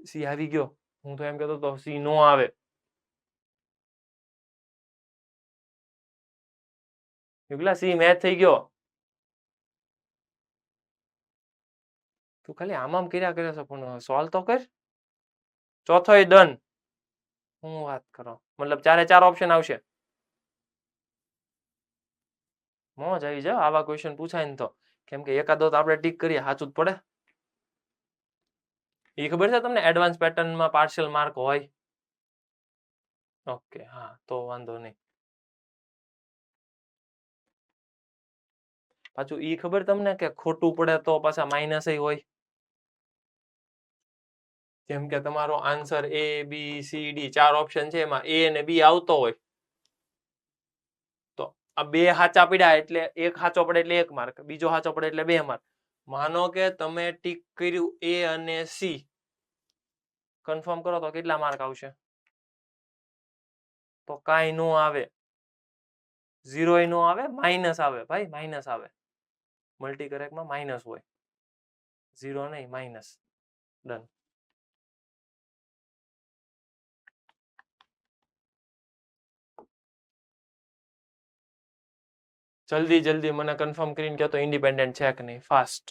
C આવી ગયો. હું તો એમ કહેતો તો C નો આવે. યુગલા C મેચ થઈ ગયો. તું ખાલી આમ કર્યા કરે છે પણ સોલ્વ તો કર. ચોથો એ ડન. હું વાત કરો, મતલબ 4 4 ઓપ્શન આવશે. મોજ આવી જાવ આવા ક્વેશ્ચન પૂછાય ને તો, કેમ કે એકાદો તો આપણે ટીક કરીએ સાચું જ પડે. એ ખબર છે તમને એડવાન્સ પેટર્નમાં પાર્શિયલ માર્ક હોય? ઓકે, હા તો વાંધો નહીં. પાછું ઈ ખબર તમને કે ખોટું પડે તો પાછા માઇનસ હોય. જેમ કે તમારો answer A B C D 4 option છે, એમાં A અને B આવતો હોય તો આ બે સાચા પડ્યા એટલે એક સાચો પડે એટલે 1 માર્ક, બીજો સાચો પડે એટલે 2 માર્ક. માનો કે તમે ટીક કર્યું A અને C, કન્ફર્મ કરો તો કેટલા માર્ક આવશે? તો કાંઈ નો આવે, 0 નો આવે, માઇનસ આવે ભાઈ, માઇનસ આવે. મલ્ટી કરેક્ટમાં માઇનસ હોય, 0 નહીં, માઇનસ. ડન. જલ્દી જલ્દી મને કન્ફર્મ કરીને કહો તો ઇન્ડિપેન્ડન્ટ છે કે નહીં, ફાસ્ટ.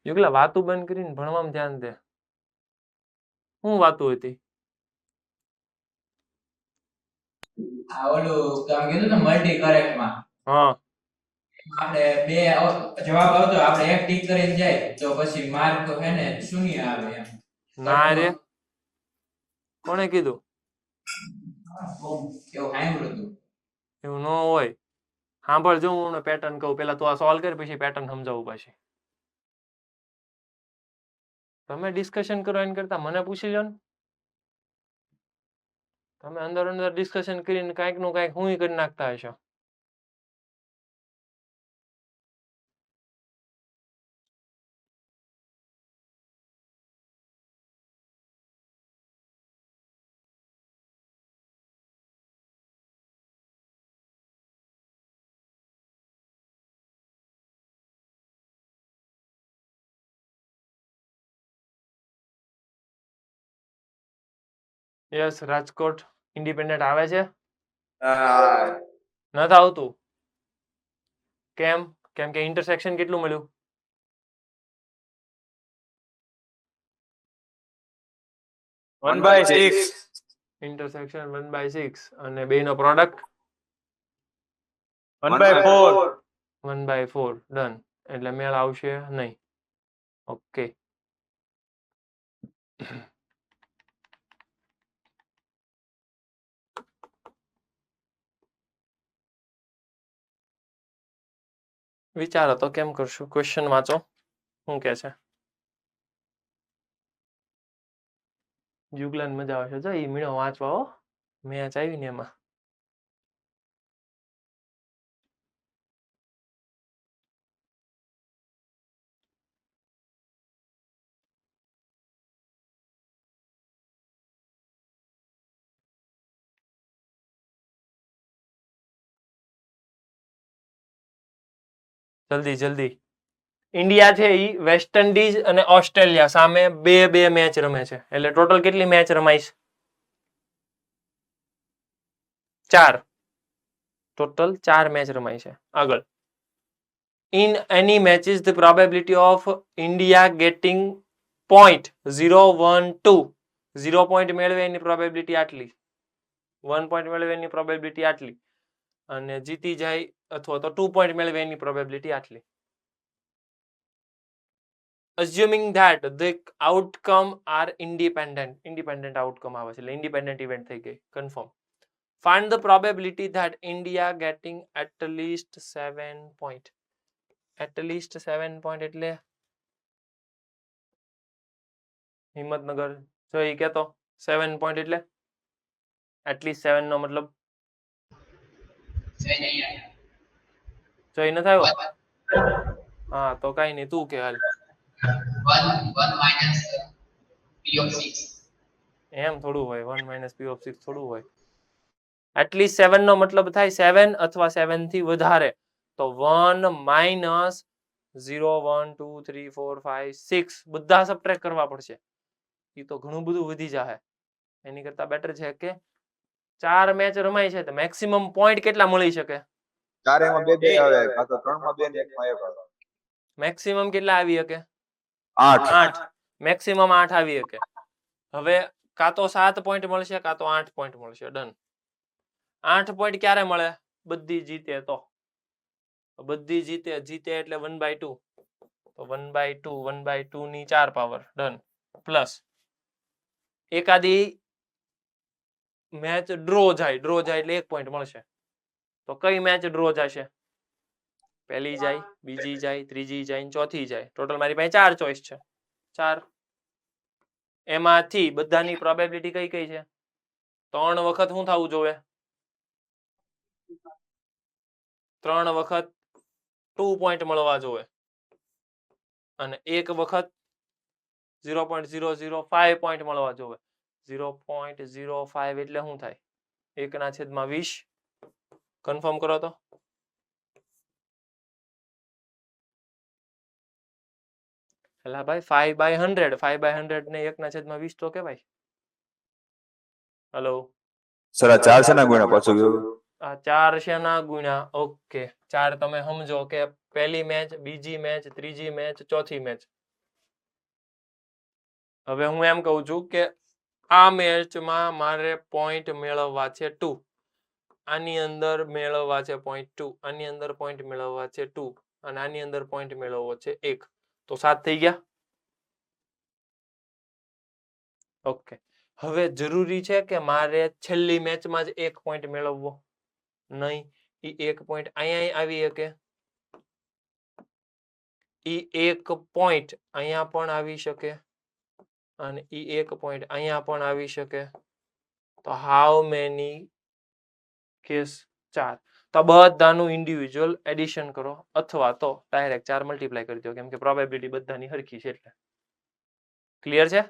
યુગલા વાતું બંધ કરીને ભણવામાં ધ્યાન દે. શું વાતું હતી? આ ઓલું તમે કીધું ને મલ્ટી કરેક્ટ માં હા, આપણે બે જવાબ આવતો આપણે એક ટીક કરીને જાય તો પછી માર્ક હે ને શૂન્ય આવે એમ. ના રે, કોણે કીધું? એવું સાંભળ્યું હતું. એવું ન હોય. સાંભળ, જો હું પેટર્ન કહું, પેલા તું આ સોલ્વ કર પછી પેટર્ન સમજાવું. પછી તમે ડિસ્કશન કરો એના કરતા મને પૂછી લો ને. તમે અંદર અંદર ડિસ્કશન કરીને કાંઈક નું કાંઈક હું કરી નાખતા હશો. યસ, રાજકોટ ઇન્ડિપેન્ડન્ટ આવે છે? નથી આવતું. કેમ? કેમ કે ઇન્ટરસેક્શન કેટલું મળ્યું? One by six. ઇન્ટરસેક્શન 1/6 અને બેનો પ્રોડક્ટ 1/4. 1/4. ડન. એટલે મેળ આવશે નહીં. ઓકે. વિચારો તો કેમ કરશું? ક્વેશ્ચન વાંચો, શું કે છે. યુગલાન મજા આવશે જો એ મીણો વાંચવા. હો, મેચ આવી ને એમાં. જલ્દી જલ્દી. ઇન્ડિયા છે એ વેસ્ટ ઇન્ડિઝ અને ઓસ્ટ્રેલિયા સામે બે મેચ રમે છે. એટલે ટોટલ કેટલી મેચ રમાઈશ? 4. ટોટલ 4 મેચ રમાઈ છે. આગળ. In any matches the probability of India getting point 0 1 2 0 point મેળવે એની પ્રોબેબિલિટી આટલી, 1 point મેળવે એની પ્રોબેબિલિટી આટલી, અને જીતી જાય અથવા તો 2 point મેળવે એની પ્રોબેબિલિટી આટલી. assuming that the outcome are independent outcome આવે છે એટલે independent event થઈ ગઈ. confirm. find the probability that India getting at least 7 point. at least 7 point એટલે હિંમતનગર જો એ કહેતો 7 point એટલે at least 7 નો મતલબ જો એ નથી આવ્યો. હા તો કઈ નહીં, તું કે હાલ. 1 minus P of 6. એમ થોડું હોય, 1 minus P of 6 થોડું હોય. એટલીસ્ટ 7 નો મતલબ થાય 7 અથવા 7 થી વધારે. તો 1 minus 0 1 2 3 4 5 6 બધા સબટ્રેક્ટ કરવા પડશે. એ તો ઘણું બધું વધી જાય. એની કરતા બેટર છે કે 4 મેચ રમાય છે તો મેક્સિમમ પોઈન્ટ કેટલા મળી શકે? 4 માં 2 2 આવે, કાં તો 3 માં 2 ને 1 માં 1 આવે. મેક્સિમમ કેટલા આવી શકે? 8 8. મેક્સિમમ 8 આવી શકે. હવે કાં તો 7 પોઈન્ટ મળશે કાં તો 8 પોઈન્ટ મળશે. ડન. 8 પોઈન્ટ ક્યારે મળે? બધી જીતે તો. બધી જીતે એટલે 1/2. તો 1/2 ની 4 પાવર. ડન. પ્લસ એકાદી મેચ ડ્રો જાય એટલે 1 પોઈન્ટ મળશે. તો કઈ મેચ ડ્રો જશે? પહેલી જાય, બીજી જાય, ત્રીજી જાય, ચોથી જાય. ટોટલ મારી પાસે 4 ચોઈસ છે. 4. એમાંથી બધાની પ્રોબેબિલિટી કઈ છે? 3 વખત શું થવું જોઈએ? 3 વખત 2 પોઈન્ટ મળવા જોઈએ અને 1 વખત 0.005 પોઈન્ટ મળવા જોઈએ. 0.05 એટલે શું થાય? 1/20. કન્ફર્મ કરો તો. એલા ભાઈ 5/100. 5/100 ને 1/20 તો કેવાય. હેલો, સર આ 4 છે ના ગુણ્યા પાછું આ 4 છે ના ગુણ્યા. ઓકે, 4 તમે સમજો કે પહેલી મેચ, બીજી મેચ, ત્રીજી મેચ, ચોથી મેચ. હવે હું એમ કહું છું કે આ મેચમાં મારે પોઈન્ટ મેળવવા છે 2. આની અંદર મેળવવા છે 0.2. આની અંદર પોઈન્ટ મેળવવા છે 2 અને આની અંદર પોઈન્ટ મેળવવો છે 1. તો 7 થઈ ગયા. ઓકે, હવે જરૂરી છે કે મારે છેલ્લી મેચમાં જ 1 પોઈન્ટ મેળવવો? નહીં. ઈ 1 પોઈન્ટ અહીંયા આવી શકે. ઈ 1 પોઈન્ટ અહીંયા પણ આવી શકે અને ઈ 1 પોઈન્ટ અહીંયા પણ આવી શકે. તો હાઉ મેની કેસ? 4. તો બધાનું ઇન્ડિવિજ્યુઅલ એડિશન કરો અથવા તો ડાયરેક્ટ 4 મલ્ટીપ્લાય કરી દો, કેમ કે પ્રોબેબિલિટી બધાની સરખી છે એટલે. ક્લિયર છે?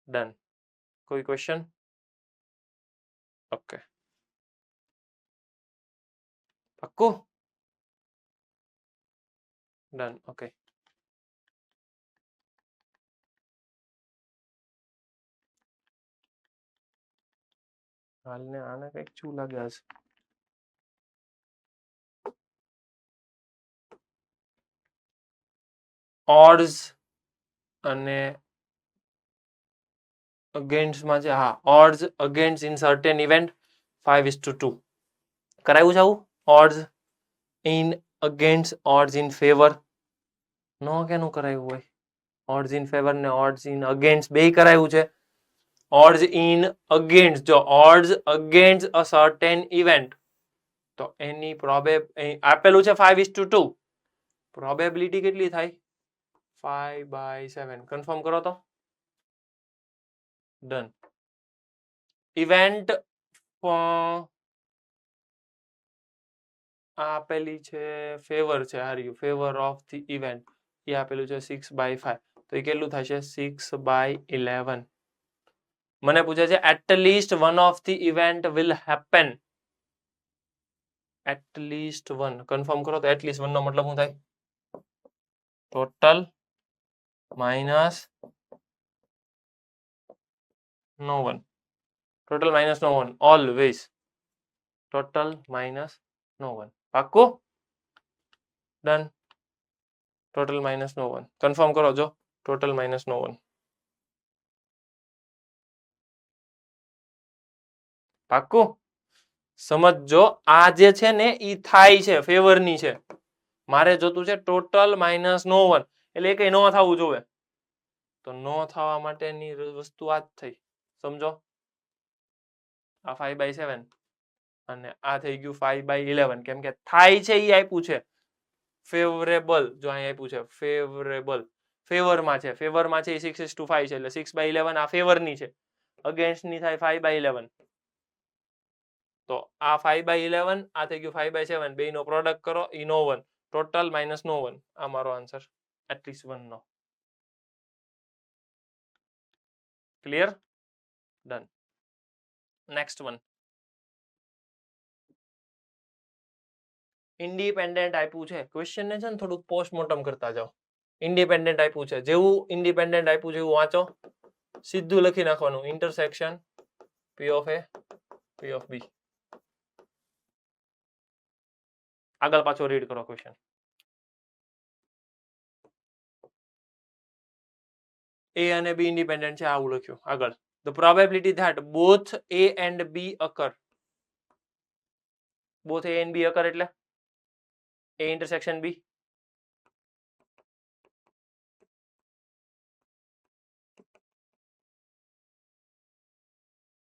ડન. કોઈ ક્વેશ્ચન? ઓકે, પાક્કું? ડન. ઓકે, હાલને આને કઈક શું લાગે છે? ઓડ્સ અને અગેન્સ્ટ માં છે. હા, odds against in certain event 5:2 કરાયું છે આવું? Odds in against, odds in favour નો કેનું કરાયું હોય? ઓડ્સ ઇન ફેવર ને ઓડ્સ ઇન અગેન્સ્ટ બે કરાયું છે. ઓડ્સ ઇન અગેન્સ્ટ, જો odds against a certain event તો એની આપેલું છે 5:2. પ્રોબેબિલિટી કેટલી થાય? 5/7. કન્ફર્મ કરો તો. ડન. ઇવેન્ટ આપેલી છે ફેવર છે. હાર્યું ફેવર ઓફ ધી ઇવેન્ટ એ આપેલું છે 6/5. તો એ કેટલું થશે? 6/11. મને પૂછે છે at least one of the event will happen. At least one. Confirm કરો તો એટ લીસ્ટ વન નો મતલબ શું થાય? Total minus no one. Total minus no one. Always total minus no one. પાક્કું? Done. Total minus no one. Confirm કરો જો. Total minus no one. પાક્કું? સમજો આ જે છે ને ઈ થાય છે ફેવરની છે. મારે જોતું છે ટોટલ માઇનસ નો વન એટલે કઈ નો થવું જોઈએ. તો નો થવા માટેની વસ્તુ આ જ થઈ. સમજો આ 5/7 અને આ થઈ ગયું 5/11. કેમ કે થાય છે ઈ આપ્યું છે ફેવરેબલ. જો અહીં આપ્યું છે ફેવરેબલ. ફેવરમાં છે. ફેવરમાં છે 6:5 છે એટલે 6/11 આ ફેવરની છે. અગેન્સ્ટ ની થાય 5/11. તો આ 5/11 આ થઈ ગયું 5/7. બે નો પ્રોડક્ટ કરો ઈ no one. Total minus no one. આ મારો આન્સર. એટલીસ્ટ વન નો. Clear? Done. Next one. Independent આપ્યું છે. ક્વેશ્ચન ને છે ને થોડુંક પોસ્ટમોર્ટમ કરતા જાઓ. ઇન્ડિપેન્ડન્ટ આપ્યું છે. જેવું ઇન્ડિપેન્ડન્ટ આપ્યું છે એવું વાંચો. સીધું લખી નાખવાનું intersection P of A P of B. આગળ પાછો રીડ કરો ક્વેશ્ચન. A અને B ઇન્ડિપેન્ડન્ટ છે આવું લખ્યું આગળ the probability that both A and B occur both A and B occur એટલે A intersection B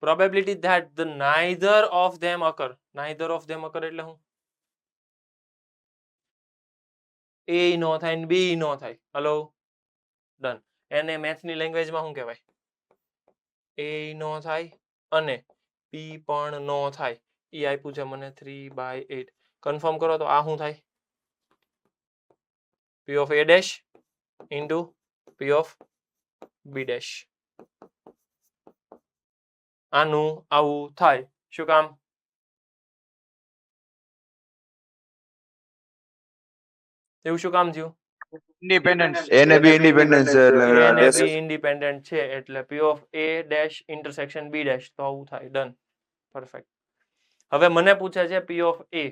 probability that the neither of them occur એટલે હું A નો થાય ને B નો થાય હલો ડન એને મેથ્સની લેંગ્વેજમાં શું કહેવાય A નો થાય અને B પણ નો થાય એ આપ્યું છે મને 3/8 કન્ફર્મ કરો તો આ શું થાય P of A dash into P of B dash આનું આવું થાય શું કામ એવું શું કામ થયું ઇન્ડિપેન્ડન્સ A ને B ઇન્ડિપેન્ડન્ટ છે એટલે A અને dash. B ઇન્ડિપેન્ડન્ટ છે એટલે P of A dash intersection B dash તો આવું થાય ડન પરફેક્ટ હવે મને પૂછે છે P of A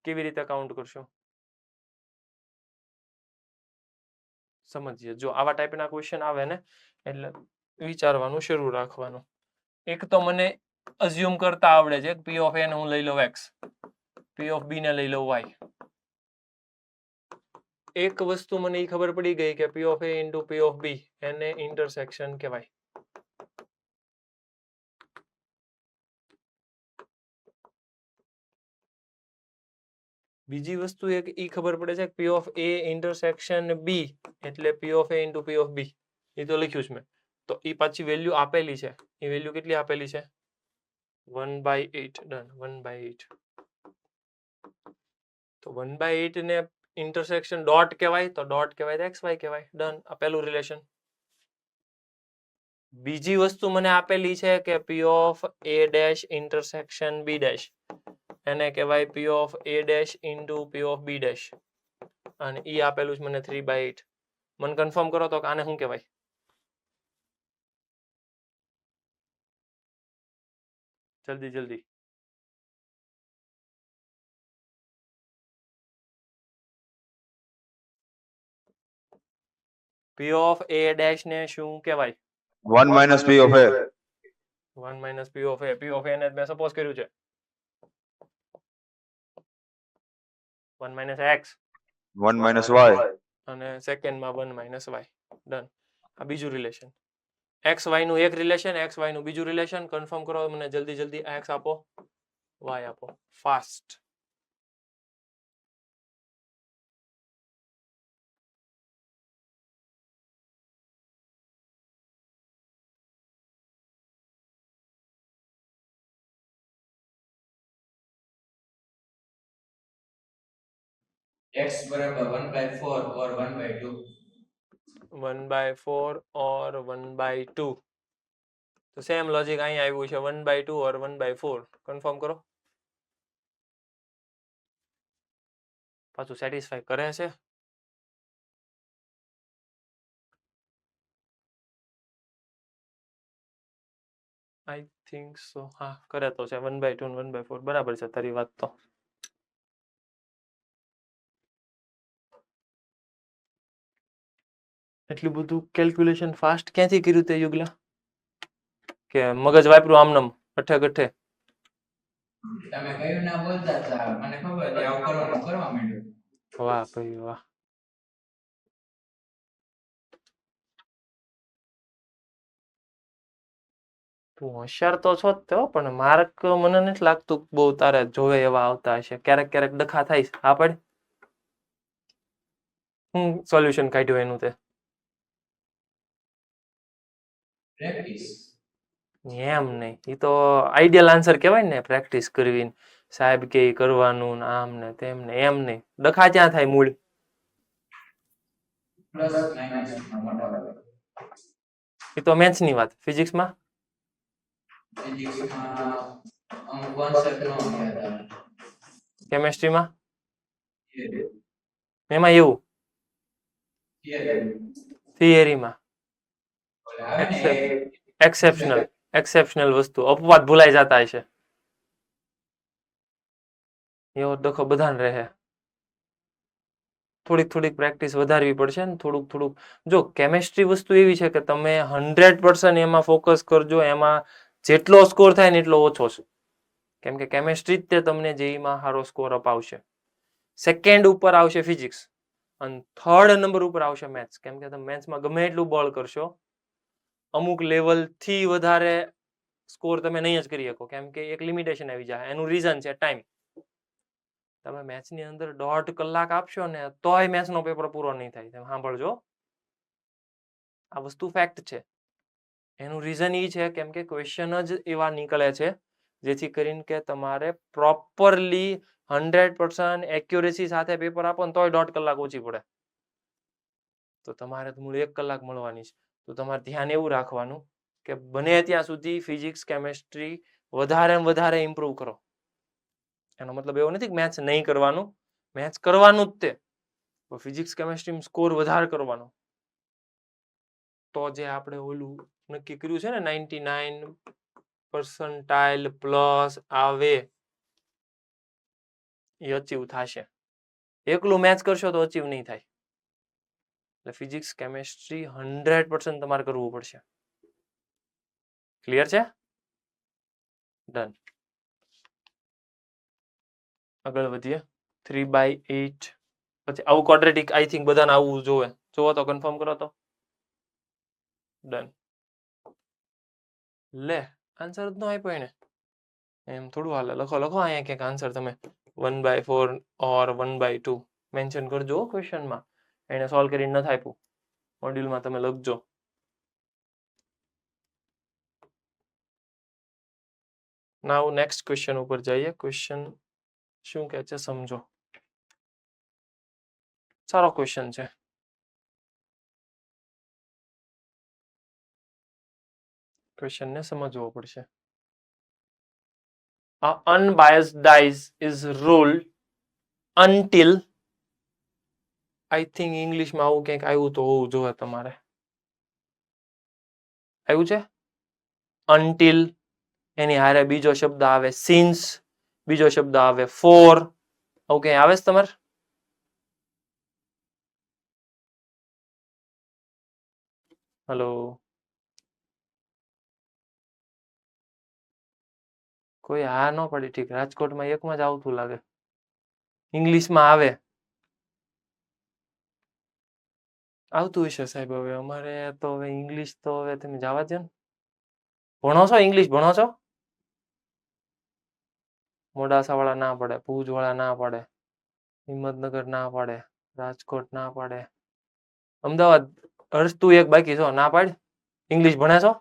કેવી રીતે કાઉન્ટ કરશો સમજીએ જો આવા ટાઈપના ક્વેશ્ચન આવે ને એટલે વિચારવાનું શરૂ રાખવાનું એક તો મને અઝ્યુમ કરતા આવડે છે P of A ને હું લઈ લઉં x P of B ને લઈ લઉં y એક વસ્તુ મને એ ખબર પડી ગઈ કે P of A into P of B એને ઇન્ટરસેક્શન કહેવાય બીજી વસ્તુ એક ઈ ખબર પડે છે P of A intersection B એટલે P of A into P of B એ તો લખ્યું છે મેં તો ઈ પાછી વેલ્યુ આપેલી છે એ વેલ્યુ કેટલી આપેલી છે 1/8 ડન 1/8 તો 1/8 ને ઇન્ટરસેક્શન ડોટ કહેવાય તો ડોટ કહેવાય તો xy કહેવાય ડન આ પહેલું રિલેશન બીજી વસ્તુ મને આપેલી છે કે P of A dash intersection B dash એને કહેવાય P of A dash into P of B dash અને ઈ આપેલું છે મને 3/8 મને કન્ફર્મ કરો તો આને શું કહેવાય જલ્દી જલ્દી P of A dash ને શું કહેવાય 1 minus P of A 1 minus P of A P of A ને મેં સપોઝ કર્યું છે 1 minus x 1 minus y અને સેકન્ડ માં 1 minus y ડન આ બીજું રિલેશન x y નું એક રિલેશન x y નું બીજું રિલેશન કન્ફર્મ કરો મને જલ્દી જલ્દી x આપો y આપો ફાસ્ટ x બરાબર 1/4 or 1/2 1/4 or 1/2 તો સેમ લોજિક અહીં આવ્યું છે 1/2 or 1/4 કન્ફર્મ કરો પાછું સેટિસ્ફાય કરે છે આઈ થિંક સો હા કરે તો છે 1/2 અને 1/4 બરાબર છે તારી વાત તો એટલું બધું કેલ્ક્યુલેશન ફાસ્ટ ક્યાંથી કર્યું તે યુગલા કે મગજ વાપરું આમનમ અઠે ગઠે તમે કયું ના બોલતા હતા મને ખબર છે આવું કરવાનું કરવા માંડ્યું વાહ ભાઈ વાહ તું હોશિયાર તો છો જ તો પણ માર્ક મને નથી લાગતું બહુ તારે જોવે એવા આવતા હશે ક્યારેક ક્યારેક ડખા થાય આ પડ હું સોલ્યુશન કાઢ્યું એનું તે પ્રેક્ટિસ એમ નહીં એ તો આઈડિયલ આન્સર કહેવાય ને પ્રેક્ટિસ કરવી સાહેબ કે ઈ કરવાનું ને આમ ને તેમ ને એમ નહીં ડખા ક્યાં થાય મૂળ પ્લસ માઇનસ મોટા ભાગે એ તો મેથ્સ ની વાત ફિઝિક્સમાં ફિઝિક્સમાં અમુક કોન્સેપ્ટ નો હતા કેમેસ્ટ્રીમાં એમાં એવું થિયરીમાં એક્સેપ્શનલ વસ્તુ અપવાદ ભૂલાઈ જતા હશે એવો ડખો બધાને રહે થોડીક પ્રેક્ટિસ વધારવી પડશે ને થોડુંક જો કેમેસ્ટ્રી વસ્તુ એવી છે કે તમે 100% એમાં ફોકસ કરજો, એમાં જેટલો સ્કોર થાય ને એટલો ઓછો છે, કેમ કે કેમેસ્ટ્રી જ તે તમને જેઈમાં સારો સ્કોર અપાવશે. સેકન્ડ ઉપર આવશે ફિઝિક્સ અને થર્ડ નંબર ઉપર આવશે મેથ્સ, કેમ કે તમે મેથ્સમાં ગમે એટલું બળ કરશો અમુક લેવલથી વધારે સ્કોર તમે નહીં જ કરી શકો, કેમ કે એક લિમિટેશન આવી જાય. એનું રીઝન છે ટાઈમ. તમે મેથ્સની અંદર 1.5 કલાક આપશો ને તોય મેથ્સનો પેપર પૂરો નહીં થાય. તમે સાંભળજો, આ વસ્તુ ફેક્ટ છે. એનું રીઝન એ છે કેમ કે ક્વેશ્ચન જ એવા નીકળે છે જેથી કરીને કે તમારે પ્રોપરલી 100% એક્યુરેસી સાથે પેપર આપો ને તોય 1.5 કલાક ઓછી પડે. તો તમારે મૂળ 1 કલાક મળવાની છે. તો તમારે ધ્યાન એવું રાખવાનું કે બને ત્યાં સુધી ફિઝિક્સ કેમેસ્ટ્રી વધારે ઇમ્પ્રૂવ કરો. એનો મતલબ એવો નથી કે મેથ્સ નહીં કરવાનું, મેથ્સ કરવાનું જ તે, ફિઝિક્સ કેમેસ્ટ્રી સ્કોર વધારે કરવાનો. તો જે આપણે ઓલું નક્કી કર્યું છે ને 99% પ્લસ આવે એ અચીવ થશે. એકલું મેથ્સ કરશો તો અચીવ નહીં થાય. એટલે ફિઝિક્સ કેમેસ્ટ્રી 100% તમારે કરવું પડશે. ક્લિયર છે? ડન. આગળ વધીએ. 3/8 પછી આવું ક્વોડ્રેટિક આઈ થિંક બધાને આવું જોવે. જોવો તો કન્ફર્મ કરો તો. ડન. લે આન્સર જ ન આપ્યો એને, એમ થોડું હાલે. લખો અહીંયા ક્યાંક આન્સર તમે 1/4 ઓર 1/2 મેન્શન કરજો ક્વેશ્ચનમાં. એને સોલ્વ કરીને નથી આપ્યું, મોડ્યુલમાં તમે લખજો. નાઉ નેક્સ્ટ ક્વેશ્ચન ઉપર જઈએ. ક્વેશ્ચન શું કહે છે સમજો. સારો ક્વેશ્ચન છે. ક્વેશ્ચનને સમજવો પડશે. Unbiased dice is ruled until, I think ઇંગ્લિશમાં આવું કંઈક આવ્યું તો હોવું જોઈએ તમારે. આવ્યું છે? until, એની હારે બીજો શબ્દ આવે since, બીજો શબ્દ આવે for, આવું કંઈ આવે છે તમારે? હલો, કોઈ હા ન પડી. ઠીક, રાજકોટમાં એકમાં જ આવતું લાગે. ઇંગ્લિશમાં આવે, આવતું હશે સાહેબ. હવે અમારે તો હવે ઇંગ્લિશ તો હવે તમે જવા દો ને. ભણો છો ઇંગ્લિશ? ભણો છો? મોડાસા વાળા ના પડે, ભુજ વાળા ના પડે, હિંમતનગર ના પડે, રાજકોટ ના પડે, અમદાવાદ હર્ષ તું એક બાકી છો, ના પાડ. ઇંગ્લિશ ભણે છો?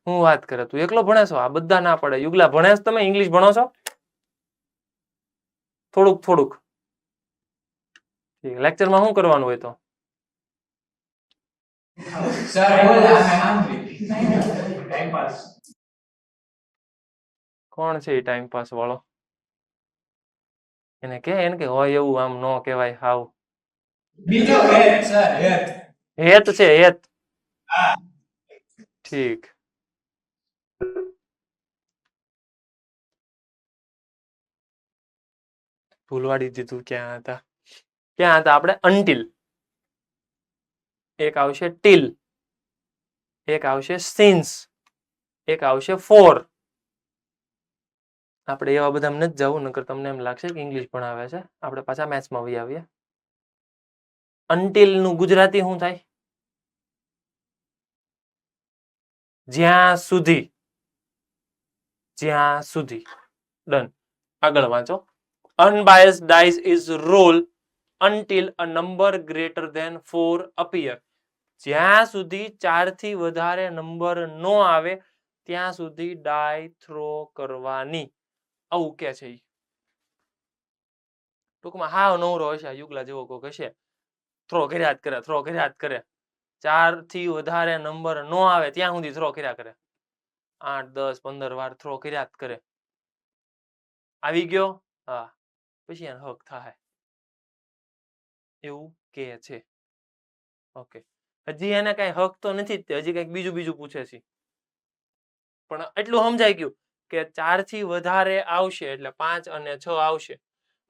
હું વાત કરે, તું એકલો ભણે છો? આ બધા ના પડે. યુગલા ભણે છો તમે? ઇંગ્લિશ ભણો છો? થોડુંક. લેક્ચરમાં શું કરવાનું હોય તો? સર બોલ અમે સાંભળી. Time pass. કોણ છે એ ટાઈમ પાસ વાળો? એને કે હોય એવું આમ ન કહેવાય હાવ. બીજો હેત સર, હેત. હેત છે, હેત. હા. ઠીક. ભૂલવાડી દીધું. ક્યાં હતા આપણે? અનટિલ. એક આવશે ટીલ, એક આવશે સિન્સ, એક આવશે ફોર. આપણે એવા બધા નથી જવું, નકર તમને એમ લાગશે કે ઇંગ્લિશ ભણાવે છે. આપણે પાછા મેથ્સમાં વહી આવીએ. અનટિલ નું ગુજરાતી શું થાય? જ્યાં સુધી. ડન. આગળ વાંચો. Unbiased dice is rolled until a number greater than 4 appear. જ્યાં સુધી 4 થી વધારે નંબર નો આવે ત્યાં સુધી ડાય થ્રો કરવાની. આવું કે છે. ટૂંકમાં હાવ નવરો હશે, યુગલા જેવો કોક હશે, થ્રો કર્યા જ કરે. 4 થી વધારે નંબર નો આવે ત્યાં સુધી થ્રો કર્યા કરે. 8, 10, 15 વાર થ્રો કર્યા જ કરે. આવી ગયો? હા, પછી એને હક થાય એવું કે છે. ઓકે, હજી એને કઈ હક તો નથી જ, હજી કઈક બીજું પૂછે છે. પણ એટલું સમજાઈ ગયું કે 4 થી વધારે આવશે એટલે 5 અને 6 આવશે,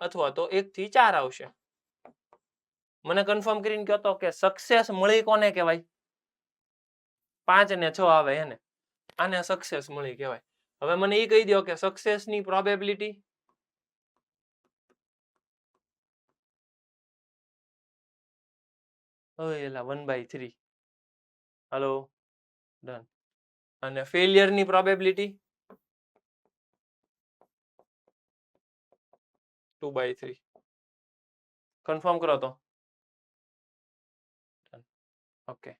અથવા તો 1 થી 4 આવશે. મને કન્ફર્મ કરીને કહો તો કે સક્સેસ મળી કોને કહેવાય? 5 ને 6 આવે એને, આને સક્સેસ મળી કહેવાય. હવે મને એ કહી દો કે સક્સેસ ની પ્રોબેબિલિટી એલા 1/3. Hello, done. અને ફેલિયર ની પ્રોબેબિલિટી 2/3. કન્ફર્મ કરો તો. ઓકે.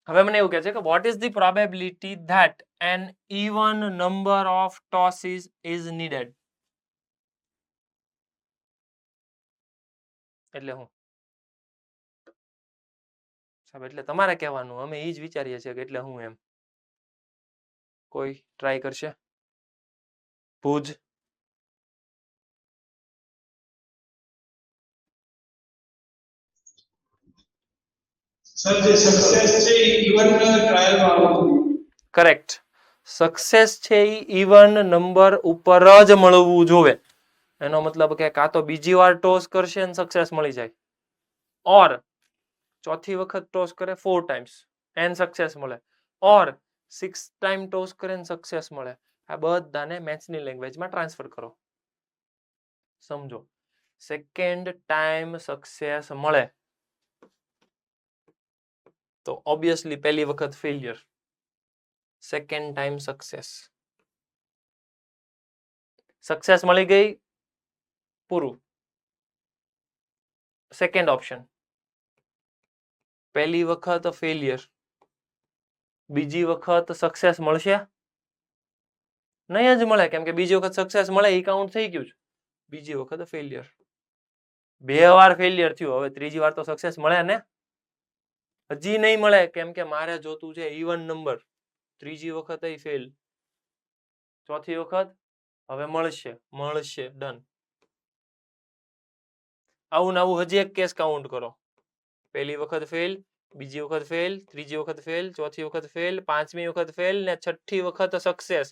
હવે મને એવું કહે છે કે what is the probability that an even number of tosses is needed? એટલે હું સાહેબ એટલે તમારે કહેવાનું, અમે એ જ વિચારીએ છીએ કે એટલે હું એમ. કોઈ ટ્રાય કરશે? ભુજ સર જે સક્સેસ છે ઇવન ટ્રાયલ માં આવતું. કરેક્ટ. સક્સેસ છે એ ઇવન નંબર ઉપર જ મળવું જોવે. એનો મતલબ કે કાં તો બીજી વાર ટોસ કરશે ને સક્સેસ મળી જાય, ઓર ચોથી વખત ટોસ કરે 4 times એન સક્સેસ મળે, ઓર 6 ટાઈમ ટોસ કરે ને સક્સેસ મળે. આ બધાને મેથ્સની લેંગ્વેજમાં ટ્રાન્સફર કરો. સમજો, સેકન્ડ ટાઈમ સક્સેસ મળે તો ઓબ્વિયસલી પહેલી વખત failure, second time success. Success મળી ગઈ, પૂરું. સેકન્ડ ઓપ્શન, પહેલી વખત ફેલિયર, બીજી વખત સક્સેસ મળશે નહીં જ મળે, કેમ કે બીજી વખત સક્સેસ મળે એ કાઉન્ટ થઈ ગયું છે. બીજી વખત ફેલિયર, 2 વાર ફેલિયર થયું, હવે ત્રીજી વાર તો સક્સેસ મળે ને? હજી નહીં મળે, કેમ કે મારે જોતું છે ઇવન નંબર. ત્રીજી વખત ફેલ, ચોથી વખત હવે મળશે, ડન. આવું ને આવું હજી એક કેસ કાઉન્ટ કરો. પહેલી વખત ફેલ, બીજી વખત ફેલ, ત્રીજી વખત ફેલ, ચોથી વખત ફેલ, પાંચમી વખત ફેલ ને છઠ્ઠી વખત સક્સેસ.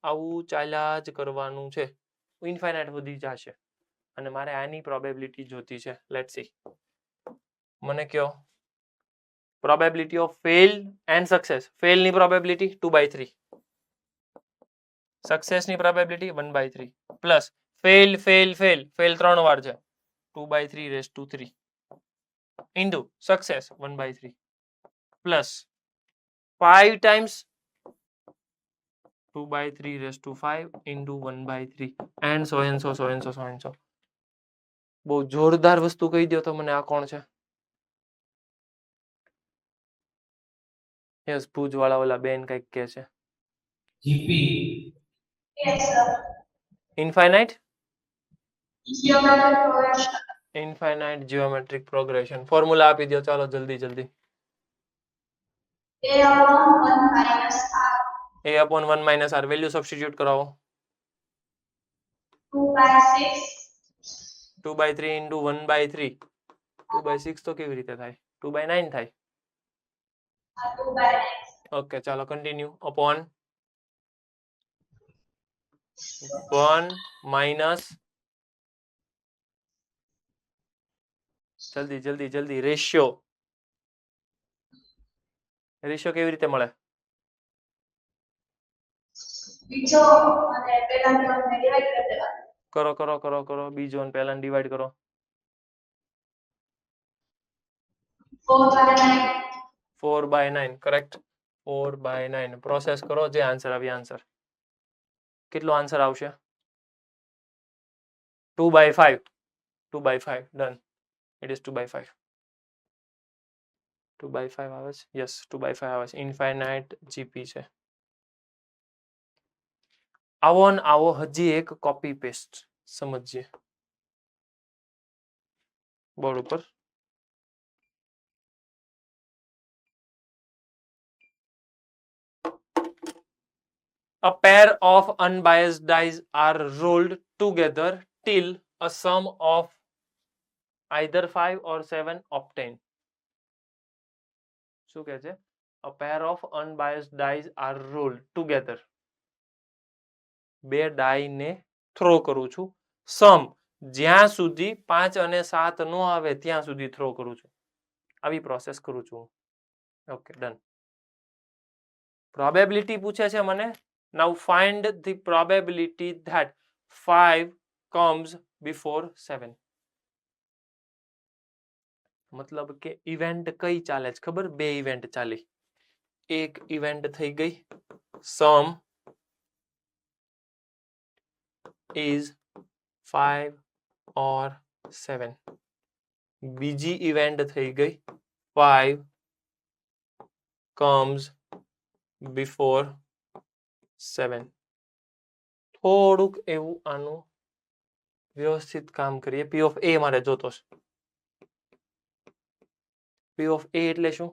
આવું ચાલ્યા જ કરવાનું છે, ઇન્ફાઇનાઇટ વધી જશે. અને મારે આની પ્રોબેબિલિટી જોતી છે. લેટ્સ સી, મને કયો probability of fail and success. Fail ની પ્રોબેબિલિટી 2/3, સક્સેસ ની પ્રોબેબિલિટી 1/3 પ્લસ ફેલ 3 વાર છે 2/3 into success 1/3 plus 5 times 2/3 into 1/3 and so and so. બહુ જોરદાર વસ્તુ કહી દો તો મને. આ કોણ છે? યસ, ભુજ વાળા ઓલા બેન કઈક કે છે. GP. Yes, sir. Infinite Geometric progression. Infinite geometric progression. Formula આપી દો ચાલો જલ્દી. A upon 1 minus r. a upon 1 minus r value substitute કરાવો. 2/6. 2/3 into 1/3. 2/6 તો કેવી રીતે થાય? 2/9 થાય. 2/9. ઓકે ચાલો કન્ટિન્યુ. અપોન 1 minus જલ્દી રેશિયો કેવી રીતે મળે? બીજો અને પહેલા ટર્મને ડિવાઇડ કરી દેવાનું. કરો બીજો અને પહેલા ડિવાઈડ કરો. 4/9. 4/9 કરેક્ટ. 4/9 પ્રોસેસ કરો. જે આન્સર આવી આન્સર. કેટલો આન્સર આવશે? 2/5 ડન. ઇટ ઇઝ 2/5 આવે છે. યસ 2/5 આવે છે. ઇન્ફાઇનાઇટ જીપી છે. આવો હજી એક કોપી પેસ્ટ સમજીએ બોર્ડ ઉપર. A pair of unbiased dice are rolled together till a sum of either 5 or 7 obtained. શું કહે છે? A pair of unbiased dice are rolled together. 2 die ને થ્રો કરું છું. સમ જ્યાં સુધી 5 અને 7 નો આવે ત્યાં સુધી થ્રો કરું છું. આવી પ્રોસેસ કરું છું. Okay done. પ્રોબેબિલિટી પૂછે છે મને. Now find the probability that 5 comes before 7. મતલબ કે ઇવેન્ટ કઈ ચાલે છે ખબર? 2 ઇવેન્ટ ચાલી. એક ઇવેન્ટ થઈ ગઈ સમ is 5 or 7. બીજી ઇવેન્ટ થઈ ગઈ 5 comes before 7. થોડુંક એવું આનું વ્યવસ્થિત કામ કરીએ. P of A મારે જોતો છે. P of A એટલે શું?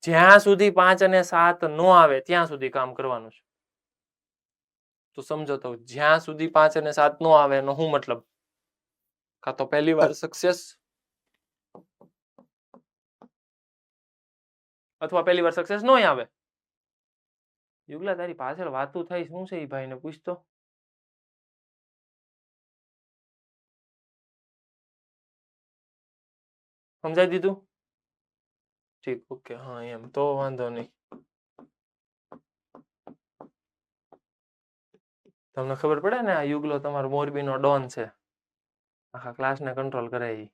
જ્યાં સુધી 5 અને 7 નો આવે ત્યાં સુધી કામ કરવાનું છે. તો સમજો તો જ્યાં સુધી 5 અને 7 નો આવે એનો શું મતલબ? કાં તો પહેલી વાર સક્સેસ અથવા પહેલી વાર સક્સેસ નો આવે. યુગલા તારી પાછળ વાતું થાય શું છે એ ભાઈને પૂછતો. સમજાઈ દીધું? ઠીક ઓકે હા એમ તો વાંધો નહીં. તમને ખબર પડે ને આ યુગલો તમારો મોરબીનો ડોન છે. આખા ક્લાસને કંટ્રોલ કરે ઈ.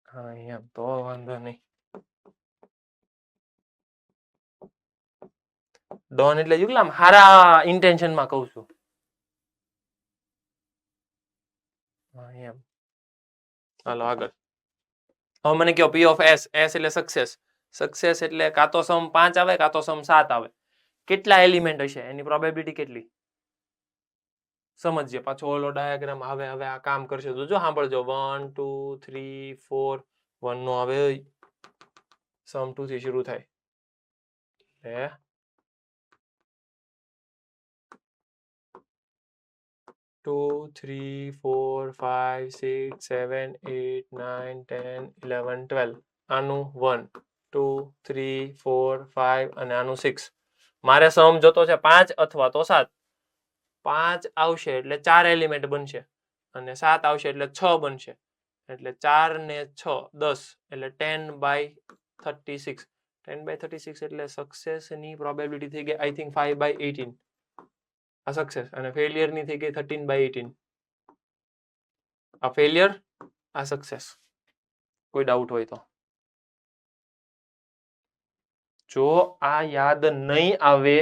હા એમ તો વાંધો નહીં. ડોન એટલે યુગલા હારા ઇન્ટેન્શનમાં કહું છું. હા એમ. હાલો આગળ. હવે મને કહો P of S. S એટલે સક્સેસ. સક્સેસ એટલે કાં તો સમ 5 આવે કાં તો સમ 7 આવે. કેટલા એલિમેન્ટ હશે એની પ્રોબેબિલિટી કેટલી? સમજીએ પાછો ઓલો ડાયાગ્રામ. હવે આ કામ કરશે તો જો સાંભળજો 1 2 3 4 1 નો આવે સમ 2 થી શરૂ થાય. 2 3 4 5 6 7 8 9 10 11 12. આનું 1 2 3 4 5 અને આનું 6. મારે સમ જોતો છે 5 અથવા તો 7. 5 આવશે એટલે 4 એલિમેન્ટ બનશે અને 7 આવશે એટલે 6 બનશે. એટલે 4 ને 6 10 એટલે 10/36. 10/36 એટલે સક્સેસની પ્રોબેબિલિટી થઈ ગઈ આઈ થિંક 5/18. આ સક્સેસ અને ફેલિયર ની થઈ ગઈ 13/18. આ ફેલિયર આ સક્સેસ. કોઈ ડાઉટ હોય તો? જો આ યાદ નહીં આવે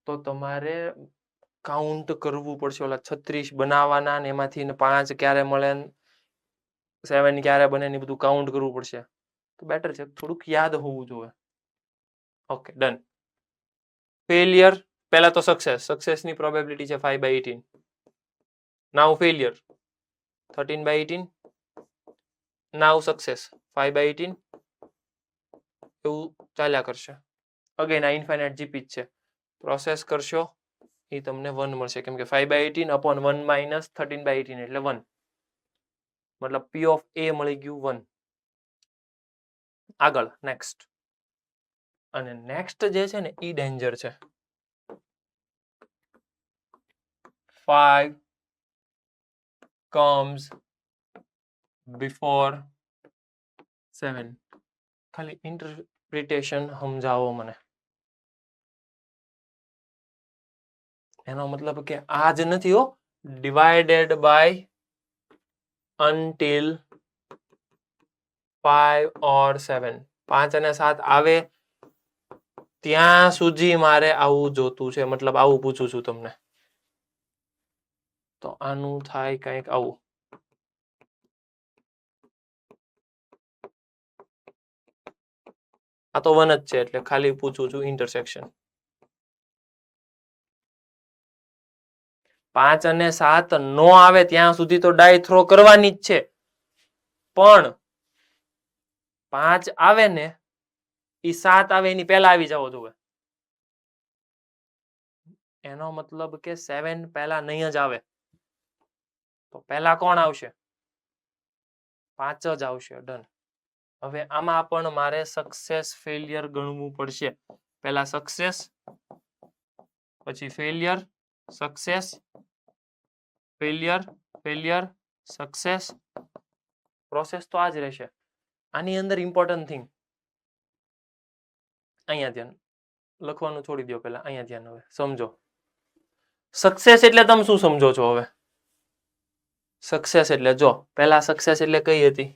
તો તમારે કાઉન્ટ કરવું પડશે. ઓલા 36 બનાવવાના ને એમાંથી 5 ક્યારે મળે 7 ક્યારે બને ને બધું કાઉન્ટ કરવું પડશે. તો બેટર છે થોડુંક યાદ હોવું જોઈએ. Okay done. ફેલિયર પહેલા તો સક્સેસની પ્રોબેબિલિટી છે 5/18. નાઉ ફેલિયર 13/18. નાઉ સક્સેસ 5/18. એવું ચાલ્યા કરશે. અગેન આ ઇન્ફાઇનાઇટ જીપી છે. પ્રોસેસ કરશો એ તમને 1 મળશે કેમ કે 5/18 upon 1 minus 13/18 એટલે 1. મતલબ P of A મળી ગયું 1. આગળ નેક્સ્ટ. અને નેક્સ્ટ જે છે ને ઈ ડેન્જર છે. 5 comes before 7. ખાલી ઇન્ટરપ્રિટેશન સમજાવો મને. એનો મતલબ કે આ જ નથી હો. Divided by until 5 or 7. 5 અને 7 આવે ત્યાં સુધી મારે આવું જોતું છે. મતલબ આવું પૂછું છું તમને. તો આનું થાય કંઈક આવું. આ તો 1 જ છે એટલે ખાલી પૂછું છું ઇન્ટરસેક્શન. 5 અને 7 નો આવે ત્યાં સુધી તો ડાય થ્રો કરવાની જ છે. પણ 5 આવે ને એ 7 આવે એની પહેલા આવી જવો જોઈએ. એનો મતલબ કે 7 પહેલા નહીં જ આવે. તો પહેલા કોણ આવશે? 5 જ આવશે. ડન. હવે આમાં પણ મારે સક્સેસ ફેલિયર ગણવું પડશે. પહેલા સક્સેસ, પછી failure, success, failure, failure, success. Process તો આ જ રહેશે. આની અંદર ઇમ્પોર્ટન્ટ થિંગ અહીંયા ધ્યાન લખવાનું છોડી દો, પહેલા અહીંયા ધ્યાન. હવે સમજો સક્સેસ એટલે તમે શું સમજો છો? હવે સક્સેસ એટલે જો પહેલા સક્સેસ એટલે કઈ હતી?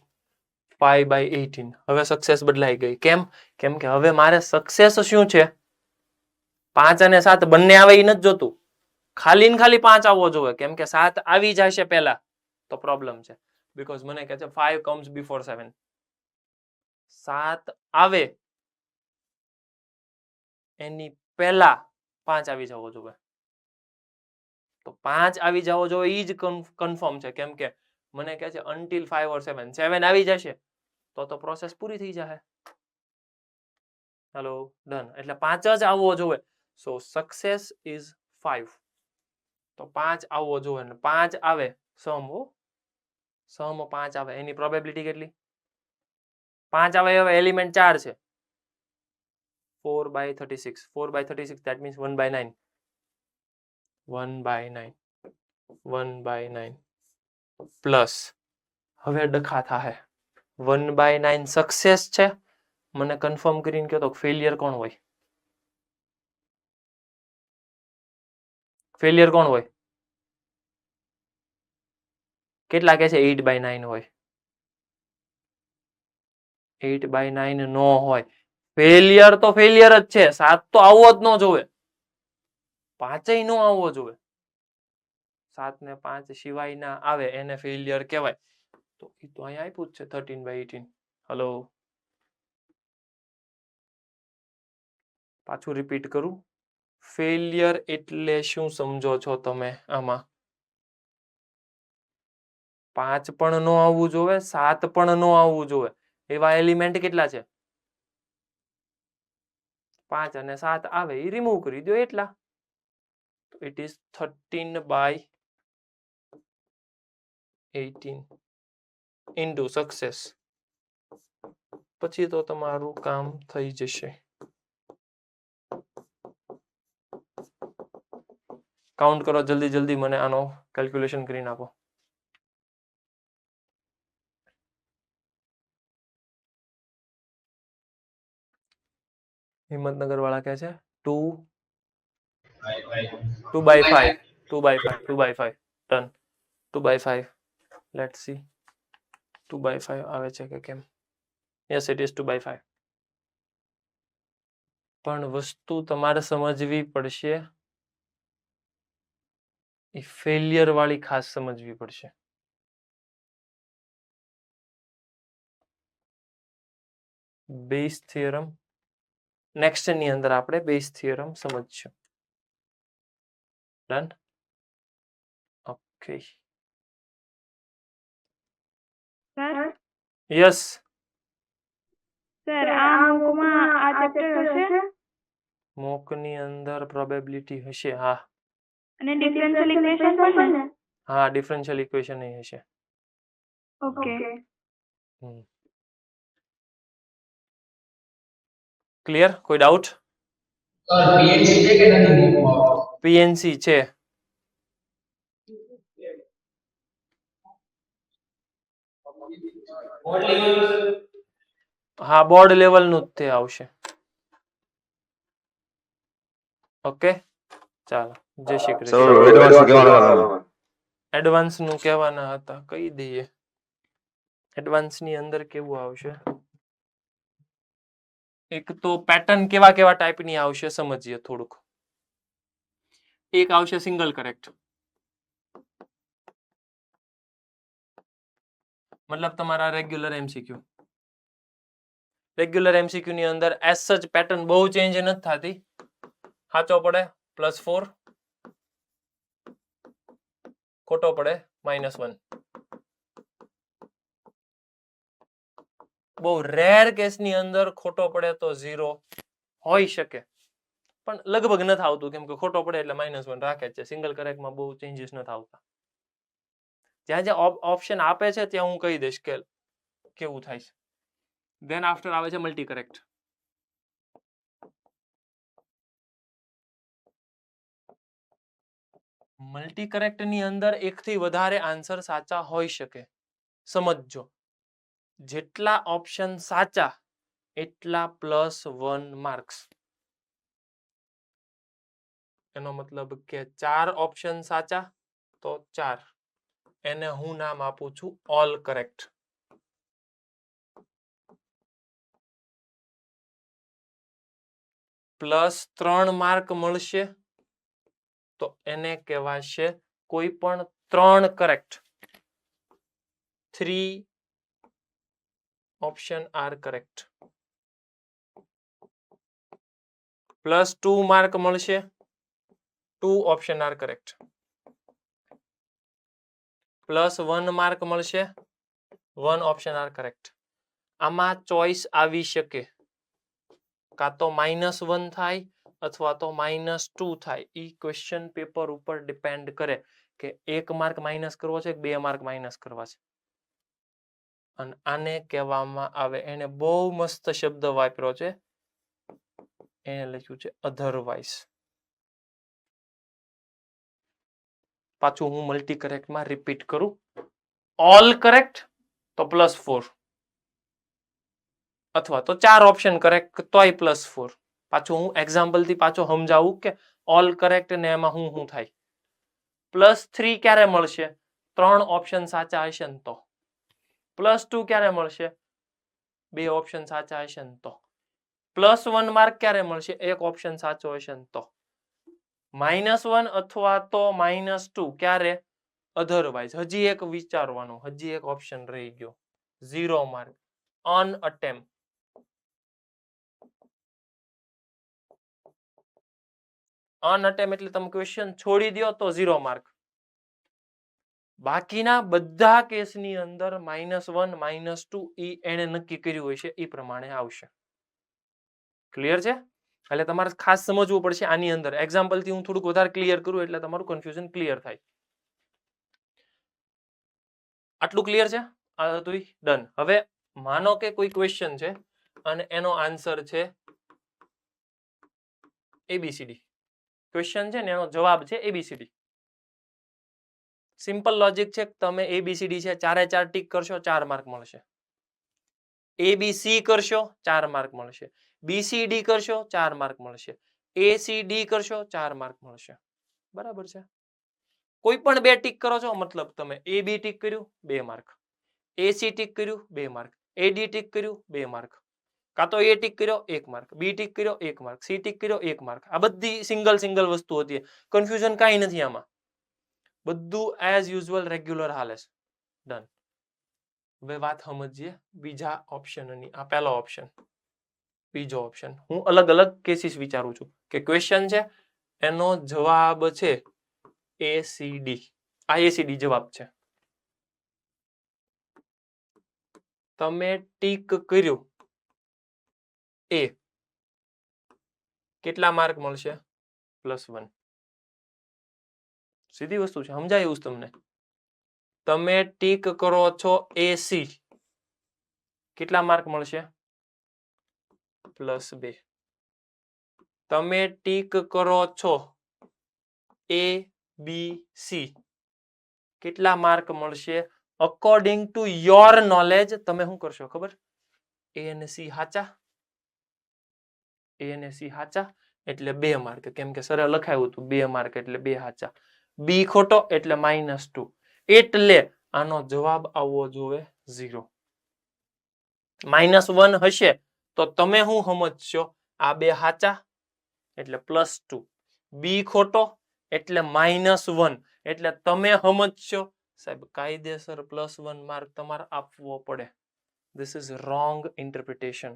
5/18. હવે સક્સેસ બદલાઈ ગઈ. કેમ? કેમ કે હવે મારે સક્સેસ શું છે? 5 અને 7 બંને આવે એ નથી જોતું, ખાલી ને ખાલી 5 આવવો જોઈએ. કેમ કે 7 આવી જશે પહેલા તો પ્રોબ્લેમ છે. બીકોઝ મને કહે છે 5 comes before 7. 7 આવે એની પહેલા 5 આવી જવો જોઈએ. તો 5 આવી જવો જોઈએ એ જ કન્ફર્મ છે. કેમ કે મને કહે છે until 5 or 7. 7 આવી જશે તો પ્રોસેસ પૂરી થઈ જશે. Hello, done. એટલે 5 જ આવવો જોઈએ. સો સક્સેસ ઇઝ 5. તો 5 આવવો જોઈએ ને 5 આવે સમ 5 આવે એની પ્રોબેબિલિટી કેટલી? 5 આવે. હવે એલિમેન્ટ 4 છે. 4/36. 4/36 that means 1/9. 1/9. 1/9 પ્લસ હવે ડખા થાહે 1/9 સક્સેસ છે. મને કન્ફર્મ કરીને કહો તો ફેલિયર કોણ હોય? ફેલિયર કોણ હોય? કેટલા કે છે? 8/9 હોય. 8/9 નો હોય. ફેલિયર તો ફેલિયર જ છે. 7 તો આવવો જ ન જોવે. 5 નો આવવો જોવે. 7 ને 5 સિવાય ના આવે એને ફેલિયર કહેવાય. તો એ તો અહીંયા આપ્યું જ છે 13/18. હલો, પાછું રિપીટ કરું. ફેલિયર એટલે શું સમજો છો તમે? આમાં 5 પણ નો આવવું જોવે, 7 પણ નો આવવું જોવે. એવા એલિમેન્ટ કેટલા છે? 5 અને 7 આવે એ રિમૂવ કરી દો એટલા. તો ઇટ ઇઝ 13/18 ઇન્ટુ સક્સેસ. પછી તો તમારું કામ થઈ જશે. કાઉન્ટ કરો જલ્દી જલ્દી. મને આનો કેલ્ક્યુલેશન કરીને આપો. હિંમતનગર વાળા કહે છે 2/5. 2/5 ડન. 2/5. લેટ્સ સી 2/5 આવે છે કે કેમ. Yes it is 2/5. પણ વસ્તુ તમારે સમજવી પડશે. એ ફેલિયર વાળી ખાસ સમજવી પડશે. બેઝ થિયરમ નેક્સ્ટ ની અંદર આપણે બેઝ થિયરમ સમજશું. ડન. ઓકે. યસ સર આ મૂકમાં આ ચેપ્ટર હશે મોક ની અંદર પ્રોબેબિલિટી હશે. હા. અને ડિફરન્શિયલ ઇક્વેશન પણ ને? હા, ડિફરન્શિયલ ઇક્વેશન એ હશે. ઓકે. ક્લિયર? કોઈ ડાઉટ? PNC છે કે નથી? પીએનસી છે. હા, બોર્ડ લેવલ નું જ તે આવશે. ઓકે, ચાલો. જય શ્રી So કૃષ્ણ. advance કહેવાનું. એડવાન્સ નું કહેવાના હતા, કહી દઈએ. એડવાન્સ ની અંદર કેવું આવશે? એક તો પેટર્ન કેવા કેવા ટાઈપ ની આવશે સમજીએ થોડુંક. એક આવશે સિંગલ કરેક્ટ. મતલબ તમારા રેગ્યુલર એમસીક્યુ. રેગ્યુલર એમસીક્યુ ની અંદર એસ સચ પેટર્ન બહુ ચેન્જ નથી થતી. સાચો પડે +4, ખોટો પડે -1. બહુ રેર કેસની અંદર ખોટો પડે તો 0 હોઈ શકે, પણ લગભગ નથી આવતું. કેમ કે ખોટો પડે એટલે -1 રાખે છે. સિંગલ કરેક્ટમાં બહુ ચેન્જીસ નથી આવતા. જ્યાં જ્યાં ઓપ્શન આપે છે ત્યાં હું કહી દઈશ કે કેવું થાય છે. ધેન આફ્ટર આવે છે મલ્ટી કરેક્ટ. મલ્ટી કરેક્ટ ની અંદર એકથી વધારે આન્સર સાચા હોઈ શકે. સમજજો, જેટલા ઓપ્શન સાચા એટલા +1 માર્ક્સ. એનો મતલબ કે 4 ઓપ્શન સાચા તો 4. એને હું નામ આપું છું ઓલ કરેક્ટ. +3 માર્ક મળશે તો એને કહેવાશે કોઈ પણ 3 correct. 3 option are correct. +2 mark મળશે, 2 ઓપ્શન આર કરેક્ટ. +1 માર્ક મળશે, 1 ઓપ્શન આર કરેક્ટ. આમાં ચોઈસ આવી શકે, કાં તો -1 થાય અથવા તો -2 થાય. ઈ ક્વેશ્ચન પેપર ઉપર ડિપેન્ડ કરે કે 1 માર્ક માઇનસ કરવો છે કે 2 માર્ક માઇનસ કરવા છે. અને આને કહેવામાં આવે, એને બહુ મસ્ત શબ્દ વાપર્યો છે, એને લખ્યું છે અધરવાઇઝ. પાછું હું મલ્ટી કરેક્ટમાં રિપીટ કરું, ઓલ કરેક્ટ તો +4 અથવા તો 4 ઓપ્શન કરેક્ટ તોય +4. પાછું હું એક્ઝામ્પલ થી પાછો સમજાવું કે ઓલ કરેક્ટ ને એમાં હું થાય. +3 ક્યારે મળશે? 3 ઓપ્શન સાચા હશે ને તો. +2 ક્યારે મળશે? 2 ઓપ્શન સાચા હશે ને તો. +1 માર્ક ક્યારે મળશે? 1 ઓપ્શન સાચો હશે ને તો. -1 અથવા તો -2 ક્યારે? અધરવાઇઝ. હજી એક વિચારવાનું, હજી એક ઓપ્શન રહી ગયો, 0 માર્ક, અનઅટેમ્પ્ટ. અનઅટેમ્પ્ટ એટલે તમે ક્વેશ્ચન છોડી દો તો 0 માર્ક. બાકીના બધા કેસની અંદર -1 -2 ઈ એને નક્કી કર્યું હશે એ પ્રમાણે આવશે. ક્લિયર છે? એટલે તમારે ખાસ સમજવું પડશે આની અંદર. એક્ઝામ્પલ થી હું થોડુંક વધારે ક્લિયર કરું એટલે તમારું કન્ફ્યુઝન ક્લિયર થાય. આટલું ક્લિયર છે? આ હતું ડન. હવે માનો કે કોઈ ક્વેશ્ચન છે અને એનો આન્સર છે ABCD. ક્વેશ્ચન છે ને એનો જવાબ છે ABCD. સિમ્પલ લોજિક છે, તમે ABCD છે 4 ટીક કરશો 4 માર્ક મળશે. ABC કરશો 4 માર્ક મળશે. BCD કરશો 4 માર્ક મળશે. ACD કરશો 4 માર્ક મળશે. બરાબર છે? કોઈ પણ 2 ટીક કરો છો મતલબ તમે AB ટીક કર્યું 2 માર્ક, AC ટીક કર્યું 2 માર્ક, AD ટીક કર્યું 2 માર્ક, કાં તો A ટીક કર્યો 1 માર્ક, B ટીક કર્યો 1 માર્ક, C ટીક કર્યો 1 માર્ક. આ બધી સિંગલ વસ્તુ હતી. કન્ફ્યુઝન કાંઈ નથી આમાં. બધું એઝ યુઝ્યુઅલ રેગ્યુલર હાલે છે. ડન. હવે વાત સમજીએ બીજા ઓપ્શનની. આ પહેલો ઓપ્શન, બીજો ઓપ્શન. હું અલગ અલગ કેસીસ વિચારું છું કે ક્વેશ્ચન છે એનો જવાબ છે ACD. આ ACD જવાબ છે. તમે ટીક કર્યું A, કેટલા માર્ક મળશે? +1. સીધી વસ્તુ છે, સમજાયું તમને? તમે ટીક કરો છો AC, કેટલા માર્ક મળશે? +2. તમે ટીક કરો છો ABC, કેટલા માર્ક મળશે? અકોર્ડિંગ ટુ યોર નોલેજ તમે શું કરશો ખબર? A અને C સાચા, A અને C સાચા એટલે 2 માર્ક, કેમ કે સરે લખાયું હતું 2 માર્ક એટલે 2 સાચા. B ખોટો એટલે -2. એટલે આનો જવાબ આવવો જોઈએ 0. -1 હશે તો તમે શું સમજશો? આ 2 સાચા એટલે +2. B ખોટો એટલે -1 એટલે તમે સમજશો સાહેબ કાયદેસર +1 માર્ક તમારે આપવો પડે. This is wrong interpretation.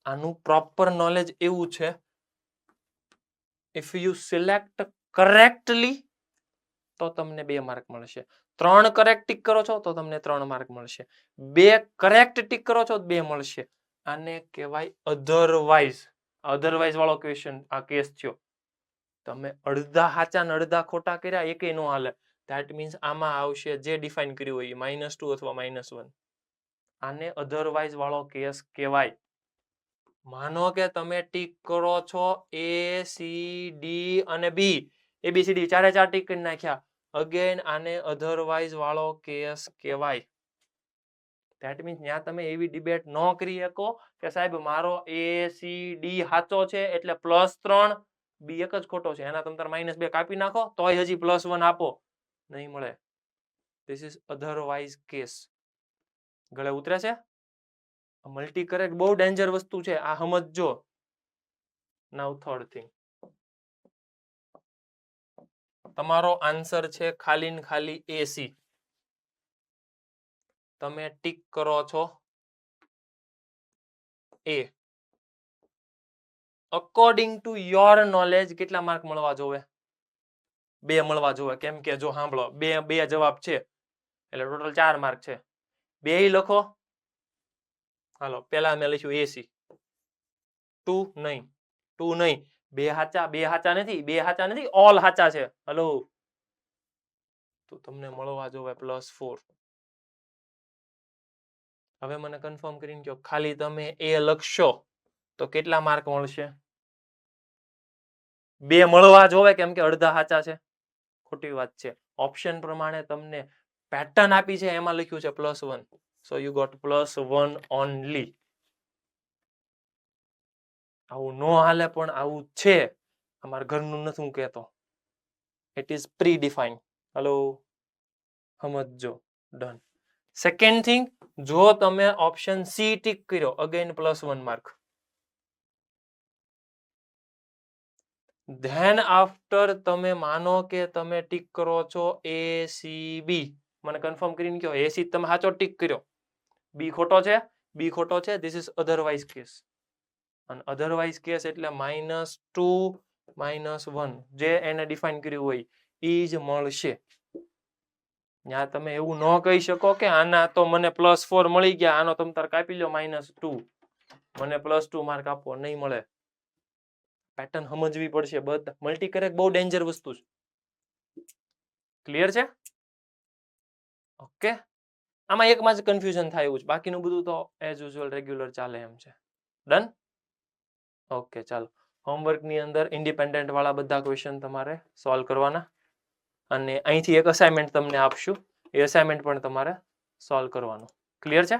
આનું પ્રોપર નોલેજ એવું છે, ઇફ યુ સિલેક્ટ કરેક્ટલી તો તમને 2 માર્ક મળશે. 3 કરેક્ટ ટીક કરો છો તો તમને 3 માર્ક મળશે. 2 કરેક્ટ ટીક કરો છો તો 2 મળશે. આને કહેવાય અધરવાઇઝ. અધરવાઇઝ વાળો ક્વેશ્ચન આ કેસ થયો. તમે અડધા સાચા ને અડધા ખોટા કર્યા એકેય નો હાલે. ધેટ મીન્સ આમાં આવશે જે ડિફાઇન કર્યું હોય -2 અથવા -1. આને અધરવાઇઝ વાળો કેસ કહેવાય. માનો કે તમે ટીક કરો છો A, C, D અને B, ABCD ચારે ચાર ટીક કરી નાખ્યા. અગેન આને અધરવાઇઝ વાળો કેસ કહેવાય. ધેટ મીન્સ ત્યાં તમે એવી ડિબેટ ન કરી શકો કે સાહેબ મારો ACD સાચો છે એટલે +3, B એક જ ખોટો છે, એના તમે -2 કાપી નાખો તોય હજી +1 આપો, નહીં મળે. This is otherwise case. ગળે ઉતરે છે? મલ્ટી કરેક્ટ બહુ ડેન્જર વસ્તુ છે, આ સમજજો. નાઉ થર્ડ થિંગ, તમારો આન્સર છે ખાલી ને ખાલી AC. તમે ટીક કરો છો A. According to your knowledge કેટલા માર્ક મળવા જોવે? 2 મળવા જોવે. કેમ કે જો સાંભળો, બે જવાબ છે એટલે ટોટલ 4 માર્ક છે. 2 લખો. હાલો, પેલા મેં લખ્યું AC. 2 નહીં, 2 નહીં, 2 સાચા નથી, ઓલ સાચા છે. હલો, તો તમને મળવા જોવે +4. હવે મને કન્ફર્મ કરીને કહો, ખાલી તમે A લખશો તો કેટલા માર્ક મળશે? 2 મળવા જોવે, કેમ કે અડધા સાચા છે. ખોટી વાત છે. ઓપ્શન પ્રમાણે તમને પેટર્ન આપી છે, એમાં લખ્યું છે +1. So you got +1 only. આવું નો હાલે, પણ આવું છે. અમારા ઘરનું નથી હું કહેતો. It is pre defined. Hello, સમજજો. ડન. સેકન્ડ થિંગ, જો તમે ઓપ્શન C ટીક કર્યો, અગેન +1 માર્ક. ધેન આફ્ટર તમે માનો કે તમે ટીક કરો છો ACB. મને કન્ફર્મ કરીને કહો, AC તમે સાચો ટીક કર્યો, B ખોટો છે, ધીસ ઇઝ અધરવાઇઝ કેસ. અને અધરવાઇઝ કેસ એટલે -2 -1 જે એને ડિફાઇન કર્યું હોય એ જ મળશે. ત્યાં તમે એવું ન કહી શકો કે આના તો મને +4 મળી ગયા, આનો તમે તાર કાપી લો -2, મને +2 માર્ક આપો, નહીં મળે. પેટર્ન સમજવી પડશે. બધા મલ્ટી કરેક્ટ બહુ ડેન્જર વસ્તુ છે. ક્લિયર છે? ઓકે. આમાં એકમાં જ કન્ફ્યુઝન થાય એવું છે, બાકીનું બધું તો એઝ યુઝ્યુઅલ રેગ્યુલર ચાલે એમ છે. ડન? ઓકે, ચાલો. હોમવર્કની અંદર ઇન્ડિપેન્ડન્ટ વાળા બધા ક્વેશ્ચન તમારે સોલ્વ કરવાના, અને અહીંથી એક અસાઇનમેન્ટ તમને આપશું, એ અસાઇનમેન્ટ પણ તમારે સોલ્વ કરવાનું. ક્લિયર છે?